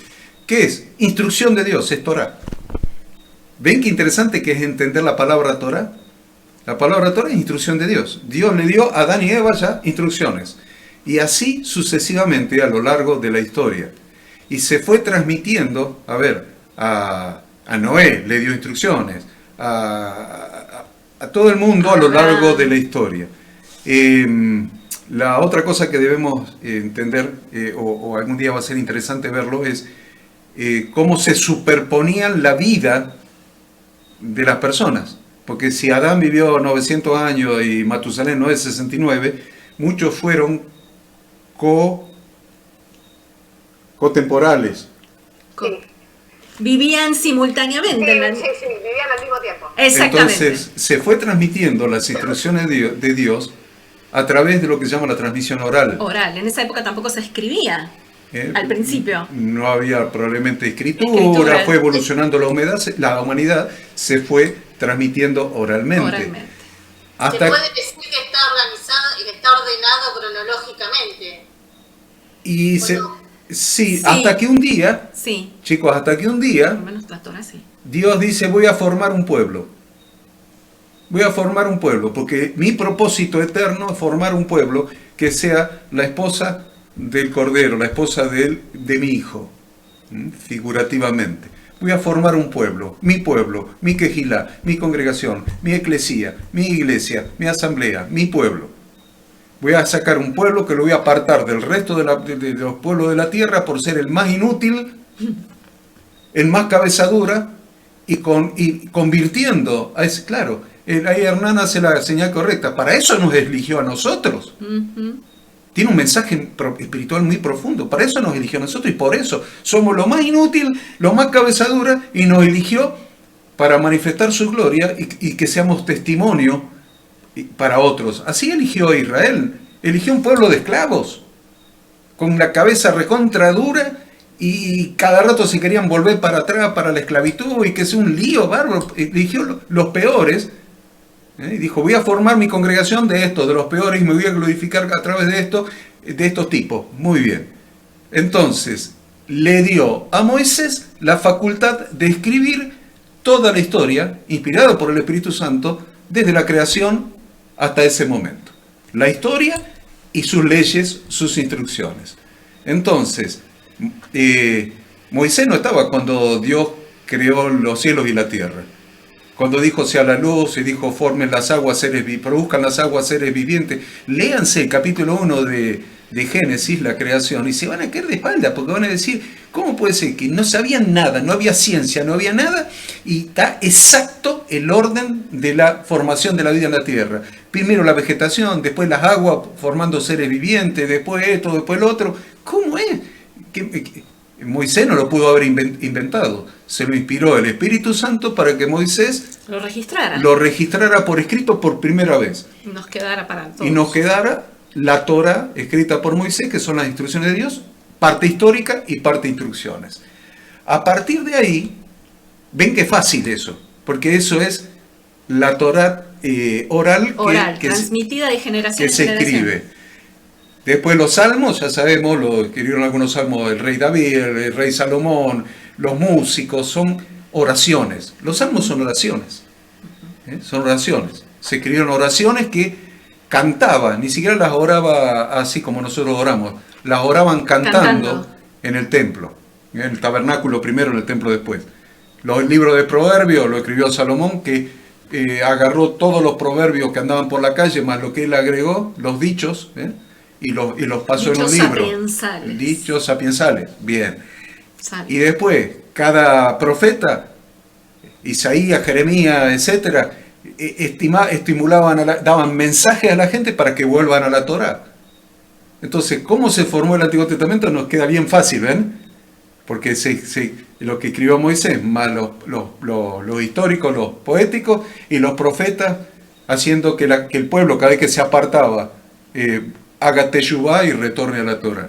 ¿Qué es? Instrucción de Dios, es Torá. ¿Ven qué interesante que es entender la palabra Torá? La palabra Torá es instrucción de Dios. Dios le dio a Adán y Eva ya instrucciones. Y así sucesivamente a lo largo de la historia. Y se fue transmitiendo, a Noé le dio instrucciones, a todo el mundo a lo largo de la historia. La otra cosa que debemos entender, o algún día va a ser interesante verlo, es cómo se superponían la vida de las personas. Porque si Adán vivió 900 años y Matusalén 969, muchos fueron cotemporales. Sí. Vivían simultáneamente. Sí, vivían al mismo tiempo. Exactamente. Entonces se fue transmitiendo las instrucciones de Dios a través de lo que se llama la transmisión oral. Oral. En esa época tampoco se escribía. Al principio. No había probablemente escritura, fue evolucionando la humanidad se fue transmitiendo oralmente. Se puede decir que está organizado y que está ordenado cronológicamente. Y sí, hasta que un día, chicos, hasta que un día, por lo menos la Torá, sí. Dios dice, voy a formar un pueblo. Voy a formar un pueblo, porque mi propósito eterno es formar un pueblo que sea la esposa del Cordero, la esposa de mi hijo, figurativamente. Voy a formar un pueblo, mi quejilá, mi congregación, mi eclesía, mi iglesia, mi asamblea, mi pueblo. Voy a sacar un pueblo que lo voy a apartar del resto de los pueblos de la tierra por ser el más inútil, el más cabezadura, y convirtiendo a ese, claro, ahí Hernán hace la señal correcta, para eso nos eligió a nosotros. Tiene un mensaje espiritual muy profundo, para eso nos eligió a nosotros y por eso somos lo más inútil, lo más cabezadura, y nos eligió para manifestar su gloria y que seamos testimonio para otros. Así eligió a Israel, eligió un pueblo de esclavos, con la cabeza recontra dura, y cada rato se querían volver para atrás para la esclavitud y que sea un lío bárbaro. Eligió los peores, y dijo, voy a formar mi congregación de los peores, y me voy a glorificar a través de estos tipos. Muy bien. Entonces, le dio a Moisés la facultad de escribir toda la historia, inspirada por el Espíritu Santo, desde la creación hasta ese momento. La historia y sus leyes, sus instrucciones. Entonces, Moisés no estaba cuando Dios creó los cielos y la tierra. Cuando dijo sea la luz y dijo formen las aguas produzcan las aguas seres vivientes. Léanse el capítulo 1 de Génesis, la creación, y se van a caer de espalda porque van a decir, ¿cómo puede ser que no sabían nada, no había ciencia, no había nada? Y está exacto el orden de la formación de la vida en la tierra. Primero la vegetación, después las aguas formando seres vivientes, después esto, después lo otro. ¿Cómo es? Que Moisés no lo pudo haber inventado. se lo inspiró el Espíritu Santo para que Moisés Lo registrara. lo registrara por escrito por primera vez. Nos quedara para todos. Y nos quedara la Torá escrita por Moisés, que son las instrucciones de Dios, parte histórica y parte instrucciones. A partir de ahí, ven que fácil eso, porque eso es la Torá oral que transmitida de generación que en se generación. escribe. Después los salmos, ya sabemos, lo escribieron algunos salmos del rey David, el rey Salomón, los músicos, son oraciones. Los salmos son oraciones. Son oraciones. Se escribieron oraciones que cantaban, ni siquiera las oraba así como nosotros oramos, las oraban cantando en el templo, en el tabernáculo primero, en el templo después. Los libros de proverbios lo escribió Salomón, que agarró todos los proverbios que andaban por la calle, más lo que él agregó, los dichos, y los pasó en un libro. Dichos sapiensales. Bien. Y después, cada profeta, Isaías, Jeremías, etcétera, estimulaban, daban mensajes a la gente para que vuelvan a la Torá. Entonces, ¿cómo se formó el Antiguo Testamento? Nos queda bien fácil, ¿ven? Porque lo que escribió Moisés, más los históricos, los poéticos y los profetas, haciendo que el pueblo, cada vez que se apartaba, haga teshuvá y retorne a la Torá.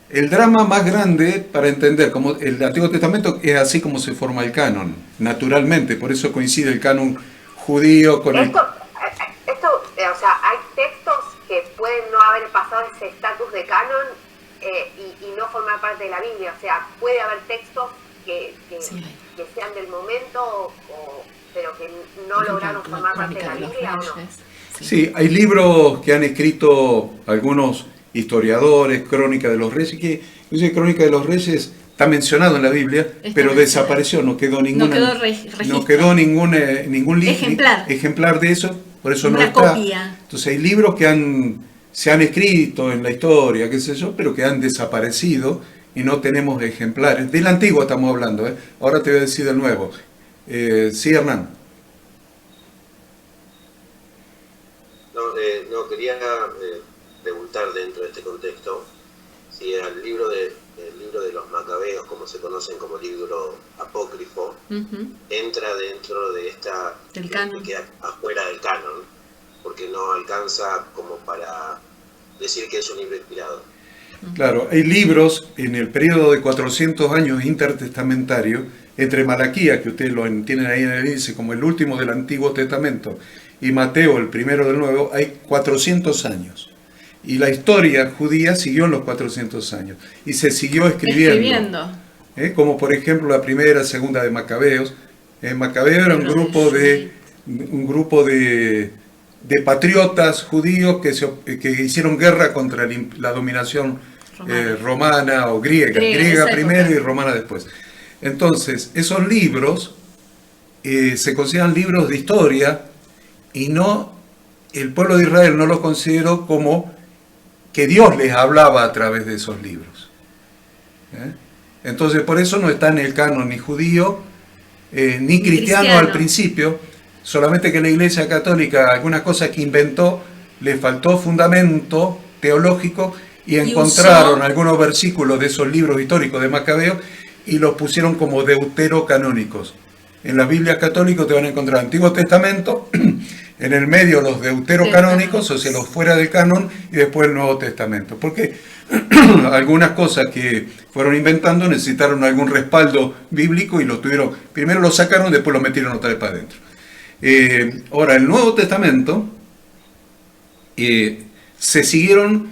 El drama más grande para entender como el Antiguo Testamento es así como se forma el canon, naturalmente, por eso coincide el canon judío con esto, o sea, hay textos que pueden no haber pasado ese estatus de canon y no formar parte de la Biblia, o sea, puede haber textos que sean del momento, pero que no lograron formar parte de la Biblia, ¿o no? Sí, hay libros que han escrito algunos historiadores, Crónica de los Reyes, que inclusive Crónica de los Reyes está mencionado en la Biblia, pero desapareció, no quedó ningún ejemplar de eso, por eso no está. Copia. Entonces hay libros que se han escrito en la historia, qué sé yo, pero que han desaparecido y no tenemos ejemplares. Del antiguo estamos hablando, ahora te voy a decir del nuevo. Sí, Hernán. No, quería preguntar dentro de este contexto si el libro de los Macabeos, como se conocen como libro apócrifo, entra dentro de del canon, que queda afuera del canon, porque no alcanza como para decir que es un libro inspirado. Claro, hay libros en el periodo de 400 años intertestamentario, entre Malaquías, que ustedes lo tienen ahí en el índice como el último del Antiguo Testamento, y Mateo, el primero del Nuevo, hay 400 años. Y la historia judía siguió en los 400 años. Y se siguió escribiendo. Como por ejemplo la primera, segunda de Macabeos. Macabeos era un grupo de patriotas judíos que hicieron guerra contra la dominación romana o griega. Griega primero y romana después. Entonces, esos libros se consideran libros de historia y el pueblo de Israel no los consideró como que Dios les hablaba a través de esos libros. Entonces, por eso no está en el canon ni judío, ni cristiano al principio, solamente que la Iglesia Católica, algunas cosas que inventó, le faltó fundamento teológico y encontraron algunos versículos de esos libros históricos de Macabeo y los pusieron como deuterocanónicos. En las Biblias católicas te van a encontrar Antiguo Testamento, en el medio los deuterocanónicos, o sea, los fuera del canon, y después el Nuevo Testamento. Porque algunas cosas que fueron inventando necesitaron algún respaldo bíblico y lo tuvieron, primero lo sacaron, después lo metieron otra vez para adentro. Ahora, el Nuevo Testamento se siguieron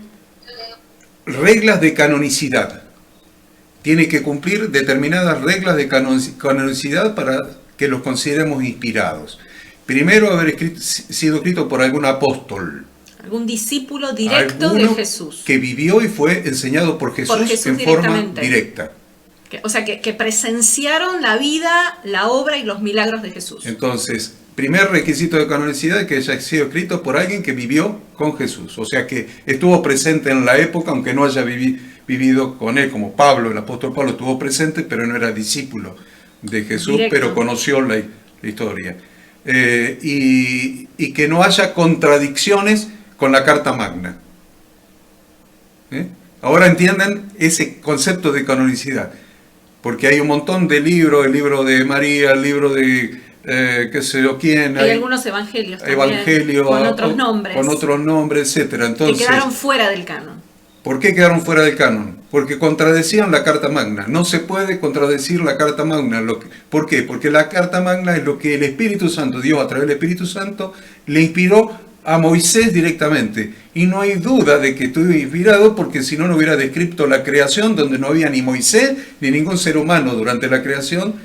reglas de canonicidad. Tiene que cumplir determinadas reglas de canonicidad para que los consideremos inspirados. Primero, haber sido escrito por algún apóstol. Algún discípulo directo de Jesús. Que vivió y fue enseñado por Jesús en forma directa. O sea, que presenciaron la vida, la obra y los milagros de Jesús. Entonces, primer requisito de canonicidad es que haya sido escrito por alguien que vivió con Jesús. O sea, que estuvo presente en la época, aunque no haya vivido con él, como Pablo, el apóstol Pablo estuvo presente, pero no era discípulo de Jesús, pero conoció la historia. Y que no haya contradicciones con la Carta Magna. Ahora entienden ese concepto de canonicidad. porque hay un montón de libros, el libro de María, el libro de qué sé yo quién. Hay algunos evangelios también, con otros nombres. Con otros nombres, etcétera. Entonces, que quedaron fuera del canon. ¿por qué quedaron fuera del canon? Porque contradecían la Carta Magna. No se puede contradecir la Carta Magna. ¿Por qué? Porque la Carta Magna es lo que el Espíritu Santo, Dios a través del Espíritu Santo, le inspiró a Moisés directamente. Y no hay duda de que estuvo inspirado, porque si no, no hubiera descrito la creación, donde no había ni Moisés ni ningún ser humano durante la creación,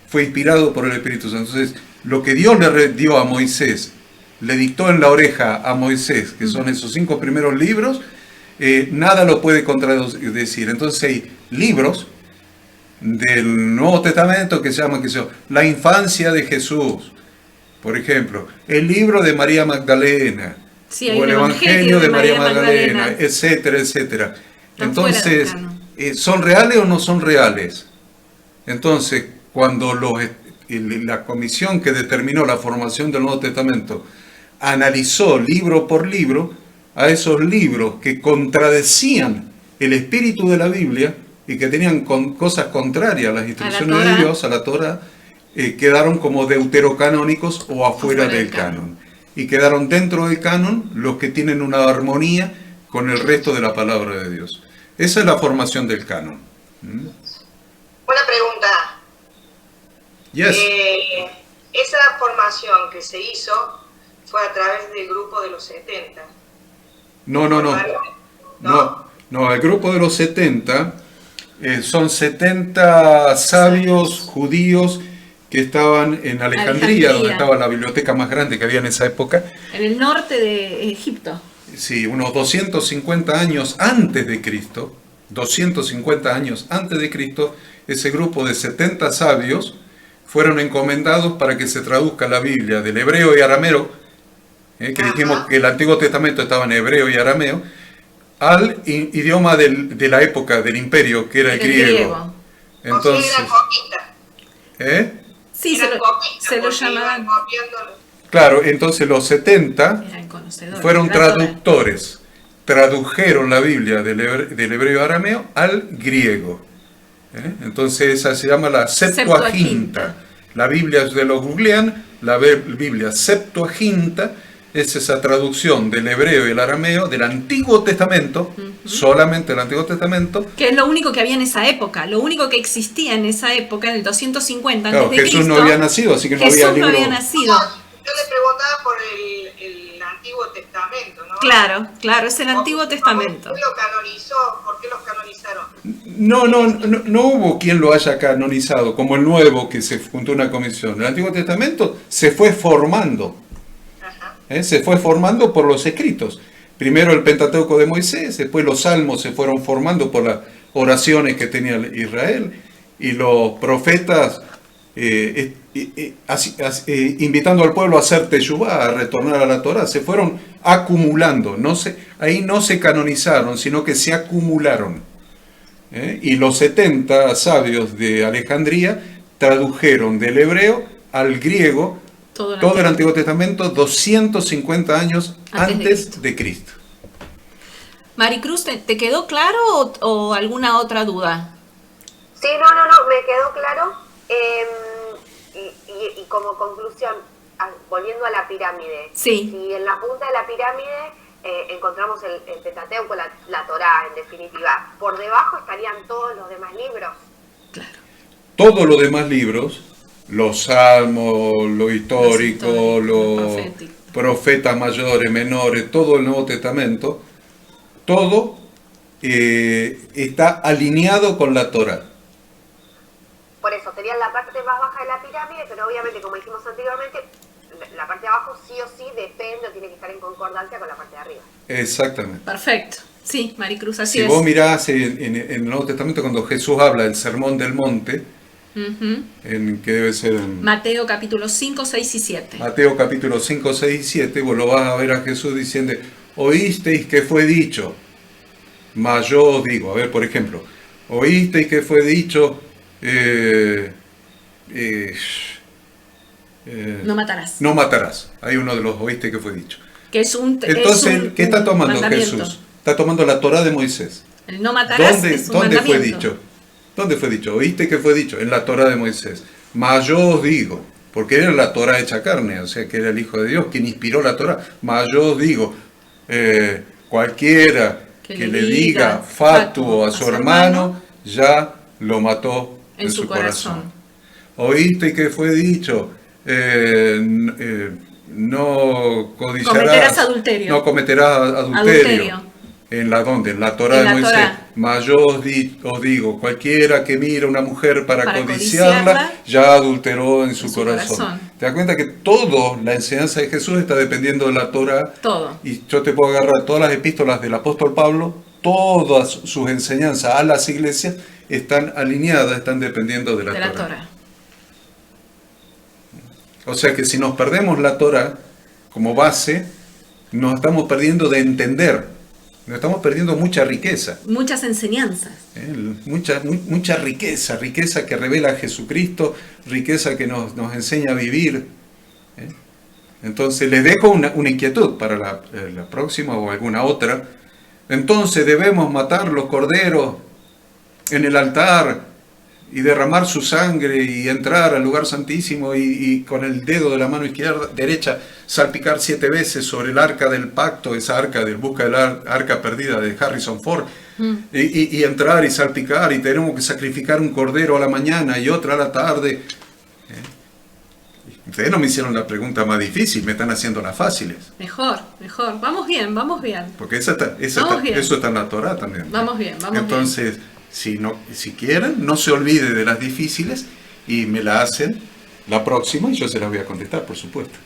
fue inspirado por el Espíritu Santo. Entonces, lo que Dios le dio a Moisés, le dictó en la oreja a Moisés, que son esos 5 primeros libros, nada lo puede contradecir. Entonces hay libros del Nuevo Testamento que se llaman, la infancia de Jesús, por ejemplo, el libro de María Magdalena, sí, hay o el Evangelio de María Magdalena, etcétera, etcétera. Entonces, ¿son reales o no son reales? Entonces, cuando la comisión que determinó la formación del Nuevo Testamento analizó libro por libro, a esos libros que contradecían el espíritu de la Biblia y que tenían cosas contrarias a las instrucciones de Dios, a la Torá, quedaron como deuterocanónicos o afuera del canon. Y quedaron dentro del canon los que tienen una armonía con el resto de la palabra de Dios. Esa es la formación del canon. Una pregunta. Yes. Esa formación que se hizo fue a través del grupo de los 70. No, el grupo de los 70 son 70 sabios judíos que estaban en Alejandría, donde estaba la biblioteca más grande que había en esa época. En el norte de Egipto. Sí, unos 250 años antes de Cristo, 250 años antes de Cristo, ese grupo de 70 sabios fueron encomendados para que se traduzca la Biblia del hebreo y arameo, que dijimos que el Antiguo Testamento estaba en hebreo y arameo, al idioma de la época del imperio, que era el griego. Entonces, sí, se lo llamaban. Claro, entonces los 70 fueron traductores, tradujeron la Biblia del hebreo y arameo al griego. Entonces esa se llama la Septuaginta. La Biblia, de los googlean, la Biblia Septuaginta es esa traducción del hebreo y el arameo del Antiguo Testamento, solamente el Antiguo Testamento. Que es lo único que había en esa época, lo único que existía en esa época, en el 250 claro, antes de Cristo. Jesús no había nacido, así que no Jesús había libro. No había nacido. Yo le preguntaba por el Antiguo Testamento, ¿no? Claro, es el Antiguo Testamento. ¿Por qué lo canonizó? ¿Por qué los canonizaron? No hubo quien lo haya canonizado, como el Nuevo, que se juntó una comisión. El Antiguo Testamento se fue formando. Se fue formando por los escritos. Primero el Pentateuco de Moisés, después los Salmos se fueron formando por las oraciones que tenía Israel, y los profetas invitando al pueblo a hacer teshuvá, a retornar a la Torá, se fueron acumulando. Ahí no se canonizaron, sino que se acumularon. Y los 70 sabios de Alejandría tradujeron del hebreo al griego todo el Antiguo Testamento 250 años antes de Cristo. Maricruz, ¿te quedó claro o alguna otra duda? Sí, no, me quedó claro. Y como conclusión, volviendo a la pirámide, sí. Si en la punta de la pirámide encontramos el Pentateuco, la Torá, en definitiva, por debajo estarían todos los demás libros. Claro. Todos los demás libros, los salmos, lo histórico, los profetas mayores, menores, todo el Nuevo Testamento, todo está alineado con la Torá. Por eso, sería la parte más baja de la pirámide, pero obviamente, como dijimos anteriormente, la parte de abajo sí o sí depende o tiene que estar en concordancia con la parte de arriba. Exactamente. Perfecto. Sí, Maricruz, así es. Si vos mirás en el Nuevo Testamento, cuando Jesús habla del Sermón del Monte, en que debe ser en Mateo capítulo 5, 6 y 7. Mateo capítulo 5, 6 y 7, vos lo vas a ver a Jesús diciendo, oísteis que fue dicho, mas yo os digo. A ver, por ejemplo, oísteis que fue dicho, no matarás. No matarás. Hay uno de los oíste que fue dicho. Que es un Entonces, ¿qué está tomando Jesús? Está tomando la Torá de Moisés. El no matarás es un ¿Dónde mandamiento. fue dicho? ¿Dónde fue dicho? ¿Oíste que fue dicho? En la Torá de Moisés. Mas yo os digo, porque era la Torá hecha carne, o sea que era el Hijo de Dios quien inspiró la Torá. Mas yo os digo, cualquiera que le diga fatuo a su hermano, ya lo mató en su corazón. ¿Oíste que fue dicho? No codiciarás, cometerás adulterio. No cometerás adulterio. ¿En la dónde? En la Torá de Moisés. Mas yo os digo, cualquiera que mira a una mujer para codiciarla, ya adulteró en su corazón. ¿Te das cuenta que toda la enseñanza de Jesús está dependiendo de la Torá? Todo. Y yo te puedo agarrar todas las epístolas del apóstol Pablo, todas sus enseñanzas a las iglesias están alineadas, están dependiendo de la Torá. O sea que si nos perdemos la Torá como base, nos estamos perdiendo de entender. Nos estamos perdiendo mucha riqueza. Muchas enseñanzas. Mucha riqueza que revela a Jesucristo, riqueza que nos enseña a vivir. Entonces les dejo una inquietud para la próxima o alguna otra. Entonces debemos matar los corderos en el altar y derramar su sangre y entrar al lugar santísimo y con el dedo de la mano derecha salpicar 7 veces sobre el arca del pacto, esa arca del busca del arca perdida de Harrison Ford, y entrar y salpicar, y tenemos que sacrificar un cordero a la mañana y otra a la tarde. Ustedes no me hicieron la pregunta más difícil, me están haciendo las fáciles. Mejor. Vamos bien. Porque eso está en la Torá también. Vamos bien. Entonces, si quieren, no se olvide de las difíciles y me la hacen la próxima y yo se las voy a contestar, por supuesto.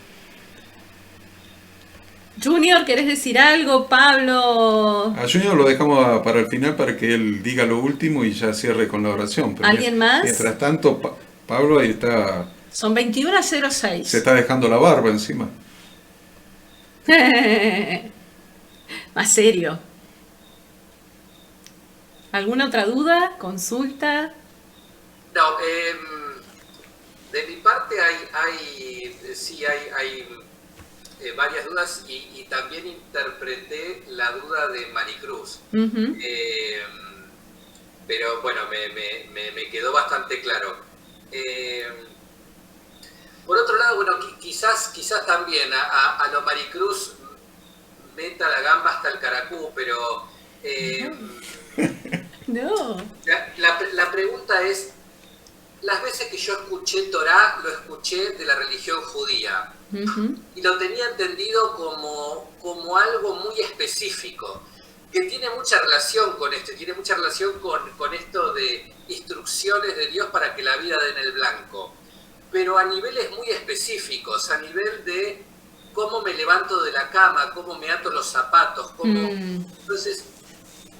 Junior, ¿querés decir algo? Pablo. A Junior lo dejamos para el final para que él diga lo último y ya cierre con la oración. Pero ¿alguien más? Mientras tanto, Pablo ahí está. Son 21:06. Se está dejando la barba encima. Más serio. ¿Alguna otra duda? ¿Consulta? No, de mi parte hay varias dudas y también interpreté la duda de Maricruz. Pero bueno, me quedó bastante claro. Por otro lado, bueno, quizás también a lo Maricruz meta la gamba hasta el caracú, pero no. La pregunta es, las veces que yo escuché Torá, lo escuché de la religión judía. Y lo tenía entendido como algo muy específico, que tiene mucha relación con esto, tiene mucha relación con esto de instrucciones de Dios para que la vida dé en el blanco, pero a niveles muy específicos, a nivel de cómo me levanto de la cama, cómo me ato los zapatos, cómo... Entonces,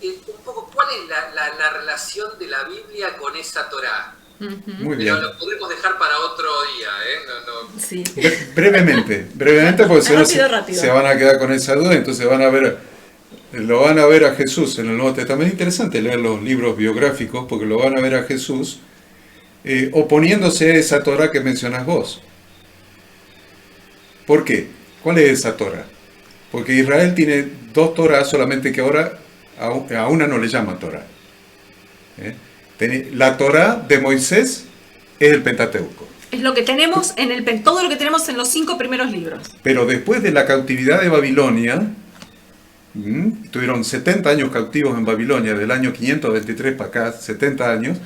un poco, ¿cuál es la relación de la Biblia con esa Torá? Muy bien. Pero lo podemos dejar para otro día, ¿eh? Sí. Brevemente, porque si no se van a quedar con esa duda, entonces lo van a ver a Jesús en el Nuevo Testamento. Es interesante leer los libros biográficos, porque lo van a ver a Jesús oponiéndose a esa Torá que mencionas vos. ¿Por qué? ¿Cuál es esa Torá? Porque Israel tiene 2 Torás, solamente que ahora a una no le llama Torá. La Torá de Moisés es el Pentateuco. Es lo que tenemos todo lo que tenemos en los 5 primeros libros. Pero después de la cautividad de Babilonia, tuvieron 70 años cautivos en Babilonia, del año 523 para acá, 70 años,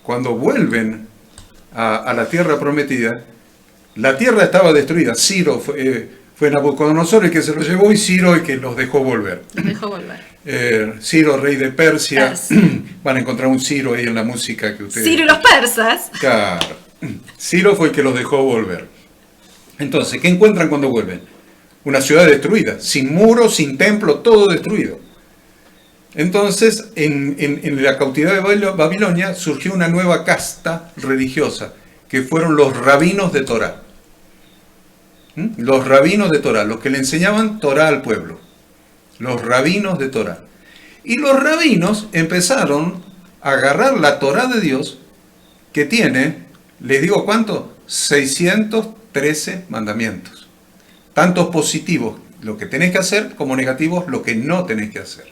cuando vuelven a la tierra prometida, la tierra estaba destruida. Ciro fue Nabucodonosor el que se los llevó y Ciro el que los dejó volver. Ciro, rey de Persia. Van a encontrar un Ciro ahí en la música que ustedes... Ciro y los persas. Claro. Ciro fue el que los dejó volver. Entonces, ¿qué encuentran cuando vuelven? Una ciudad destruida, sin muros, sin templo, todo destruido. Entonces, en la cautividad de Babilonia surgió una nueva casta religiosa, que fueron los rabinos de Torá. Los rabinos de Torá, los que le enseñaban Torá al pueblo. Los rabinos de Torá. Y los rabinos empezaron a agarrar la Torá de Dios, que tiene, les digo cuánto, 613 mandamientos. Tantos positivos, lo que tenés que hacer, como negativos, lo que no tenés que hacer.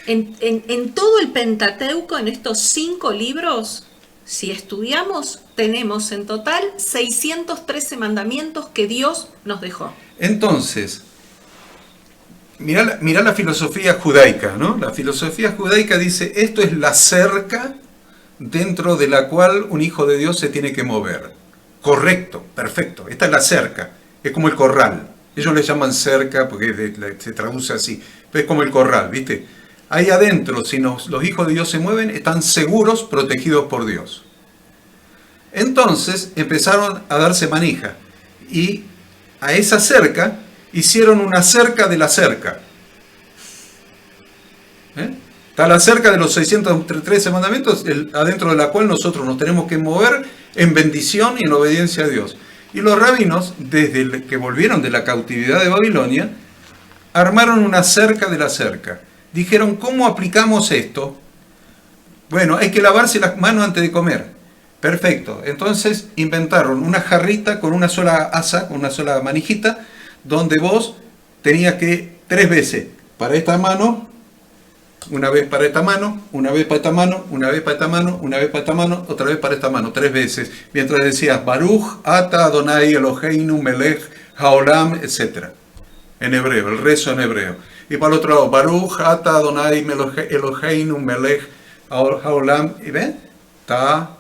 En todo el Pentateuco, en estos 5 libros, si estudiamos, tenemos en total 613 mandamientos que Dios nos dejó. Entonces, mirá la filosofía judaica, ¿no? La filosofía judaica dice, esto es la cerca dentro de la cual un hijo de Dios se tiene que mover. Correcto, perfecto. Esta es la cerca, es como el corral. Ellos le llaman cerca porque se traduce así, pero es como el corral, ¿viste? Ahí adentro, si los hijos de Dios se mueven, están seguros, protegidos por Dios. Entonces empezaron a darse manija y a esa cerca hicieron una cerca de la cerca. Está la cerca de los 613 mandamientos, adentro de la cual nosotros nos tenemos que mover en bendición y en obediencia a Dios. Y los rabinos, desde que volvieron de la cautividad de Babilonia, armaron una cerca de la cerca. Dijeron, ¿cómo aplicamos esto? Bueno, hay que lavarse las manos antes de comer. Perfecto. Entonces inventaron una jarrita con una sola asa, con una sola manijita, donde vos tenías que 3 veces para esta mano, una vez para esta mano, una vez para esta mano, una vez para esta mano, una vez para esta mano, otra vez para esta mano, 3 veces. Mientras decías Baruch, Ata, Adonai, Eloheinu, Melech, Haolam, etc. En hebreo, el rezo en hebreo. Y para el otro lado, Baruch, Ata, Adonai, Eloheinu, Melech, Haolam, y ven, ta.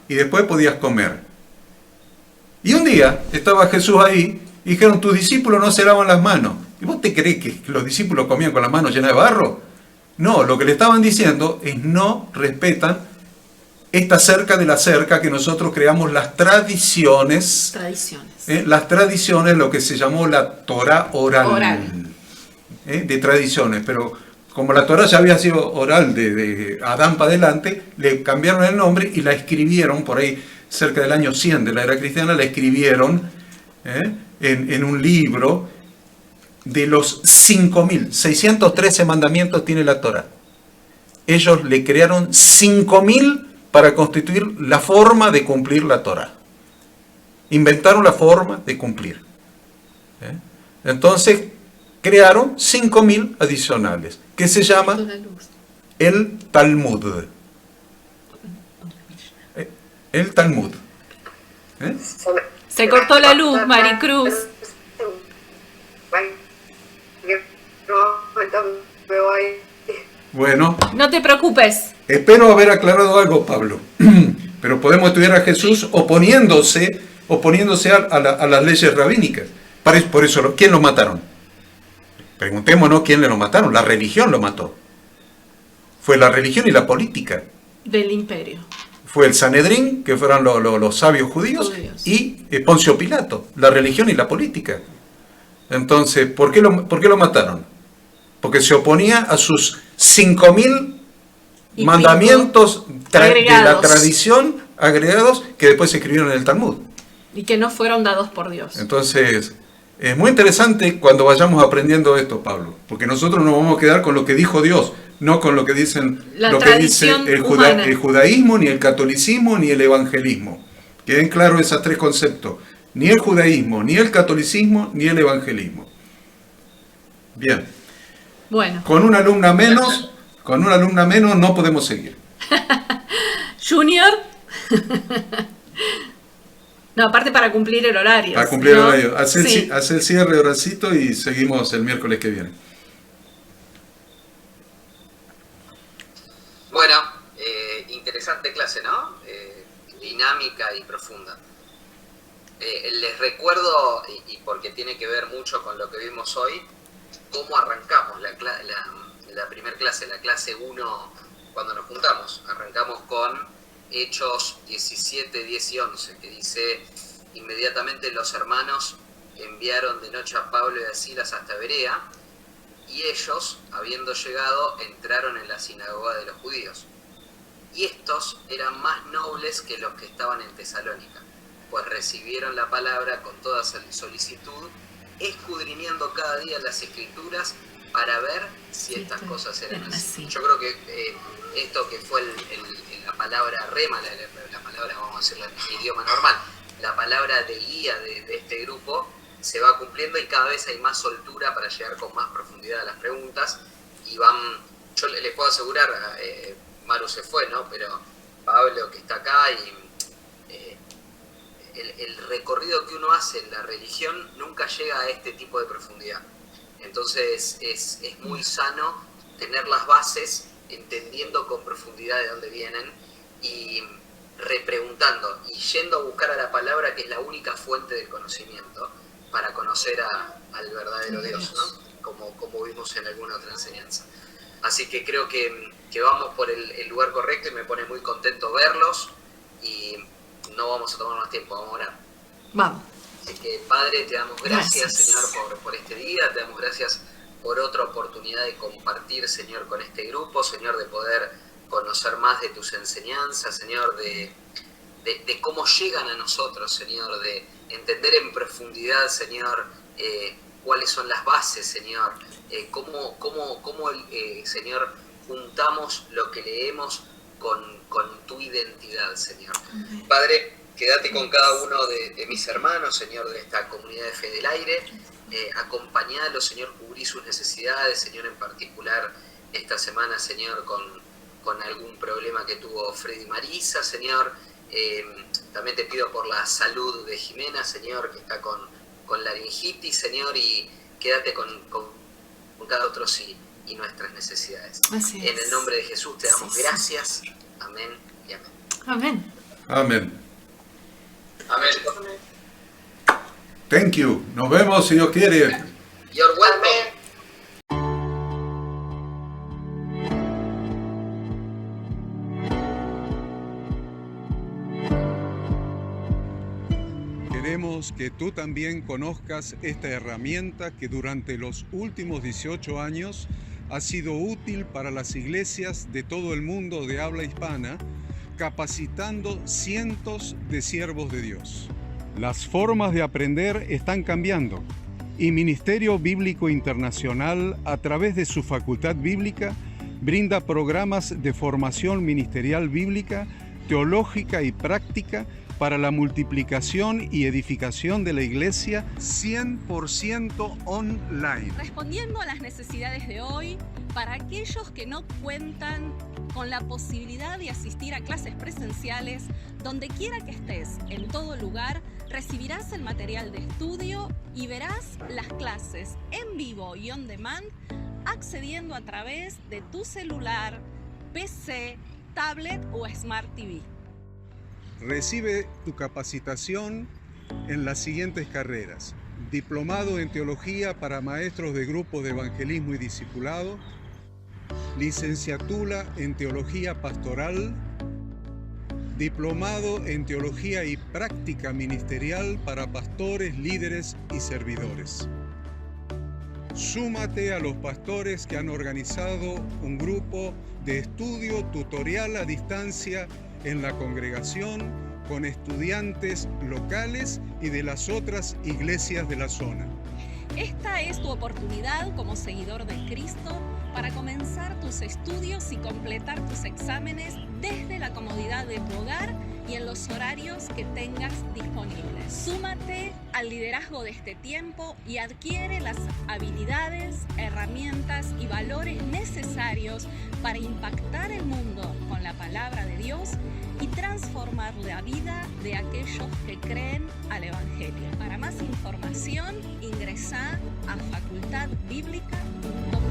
Y después podías comer. Y un día estaba Jesús ahí y dijeron, tus discípulos no se lavan las manos. ¿Y vos te crees que los discípulos comían con las manos llenas de barro? No, lo que le estaban diciendo es no respetan esta cerca de la cerca que nosotros creamos las tradiciones. Las tradiciones, lo que se llamó la Torá oral. De tradiciones, pero como la Torá ya había sido oral de Adán para adelante, le cambiaron el nombre y la escribieron por ahí cerca del año 100 de la era cristiana, la escribieron en un libro. De los 5.613 mandamientos tiene la Torá. Ellos le crearon 5.000 para constituir la forma de cumplir la Torá. Inventaron la forma de cumplir. Entonces crearon 5.000 adicionales, que se llama el Talmud. El Talmud. Se cortó la luz, Maricruz. Bueno. No te preocupes. Espero haber aclarado algo, Pablo. Pero podemos estudiar a Jesús oponiéndose a las leyes rabínicas. Por eso, ¿quién lo mataron? Preguntémonos quién lo mataron. La religión lo mató. Fue la religión y la política. Del imperio. Fue el Sanedrín, que fueron los sabios judíos, y Poncio Pilato, la religión y la política. Entonces, ¿por qué lo mataron? Porque se oponía a sus 5.000 mandamientos de la tradición agregados que después se escribieron en el Talmud. Y que no fueron dados por Dios. Entonces, es muy interesante cuando vayamos aprendiendo esto, Pablo, porque nosotros nos vamos a quedar con lo que dijo Dios, no con lo que dicen que dice el judaísmo, ni el catolicismo, ni el evangelismo. Queden claros esos 3 conceptos. Ni el judaísmo, ni el catolicismo, ni el evangelismo. Bien. Bueno. Con una alumna menos no podemos seguir. Junior. No, aparte para cumplir el horario. Para cumplir el horario. Hacer el cierre, horacito, y seguimos el miércoles que viene. Bueno, interesante clase, ¿no? Dinámica y profunda. Les recuerdo, y porque tiene que ver mucho con lo que vimos hoy, cómo arrancamos la primera clase, la clase 1, cuando nos juntamos. Arrancamos con Hechos 17, 10 y 11, que dice: inmediatamente los hermanos enviaron de noche a Pablo y a Silas hasta Berea, y ellos, habiendo llegado, entraron en la sinagoga de los judíos. Y estos eran más nobles que los que estaban en Tesalónica, pues recibieron la palabra con toda solicitud, escudriñando cada día las escrituras para ver si estas cosas eran así. Yo creo que esto que fue la palabra rema, la palabra, vamos a decirla en idioma normal, la palabra de guía de este grupo, se va cumpliendo y cada vez hay más soltura para llegar con más profundidad a las preguntas, van, yo les puedo asegurar, Maru se fue, ¿no? Pero Pablo, que está acá, y el recorrido que uno hace en la religión nunca llega a este tipo de profundidad. Entonces es muy sano tener las bases, entendiendo con profundidad de dónde vienen y repreguntando y yendo a buscar a la palabra, que es la única fuente del conocimiento para conocer al verdadero Dios, ¿no? Como vimos en alguna otra enseñanza. Así que creo que vamos por el lugar correcto y me pone muy contento verlos, y no vamos a tomar más tiempo, vamos a orar. Vamos. Así que, Padre, te damos gracias, Señor, por este día, te damos gracias por otra oportunidad de compartir, Señor, con este grupo, Señor, de poder conocer más de tus enseñanzas, Señor, de cómo llegan a nosotros, Señor, de entender en profundidad, Señor, cuáles son las bases, Señor, cómo Señor, juntamos lo que leemos con tu identidad, Señor. Padre, quédate con cada uno de mis hermanos, Señor, de esta comunidad de Fe del Aire. Acompañalos, Señor, cubrí sus necesidades, Señor, en particular esta semana, Señor, con algún problema que tuvo Freddy Marisa, Señor. También te pido por la salud de Jimena, Señor, que está con laringitis, Señor, y quédate con cada otro y nuestras necesidades. Así es. En el nombre de Jesús te damos gracias. Amén y amén. Amén. Amén. Amén. Thank you. Nos vemos si Dios quiere. You're welcome. Queremos que tú también conozcas esta herramienta que durante los últimos 18 años ha sido útil para las iglesias de todo el mundo de habla hispana, capacitando cientos de siervos de Dios. Las formas de aprender están cambiando y Ministerio Bíblico Internacional, a través de su facultad bíblica, brinda programas de formación ministerial bíblica, teológica y práctica para la multiplicación y edificación de la iglesia 100% online. Respondiendo a las necesidades de hoy, para aquellos que no cuentan con la posibilidad de asistir a clases presenciales, donde quiera que estés, en todo lugar, recibirás el material de estudio y verás las clases en vivo y on demand, accediendo a través de tu celular, PC, tablet o Smart TV. Recibe tu capacitación en las siguientes carreras: diplomado en teología para maestros de grupos de evangelismo y discipulado, licenciatura en teología pastoral, diplomado en teología y práctica ministerial para pastores, líderes y servidores. Súmate a los pastores que han organizado un grupo de estudio tutorial a distancia en la congregación con estudiantes locales y de las otras iglesias de la zona. Esta es tu oportunidad como seguidor de Cristo para comenzar tus estudios y completar tus exámenes desde la comodidad de tu hogar y en los horarios que tengas disponibles. Súmate al liderazgo de este tiempo y adquiere las habilidades, herramientas y valores necesarios para impactar el mundo con la palabra de Dios y transformar la vida de aquellos que creen al Evangelio. Para más información, ingresá a facultadbiblica.com.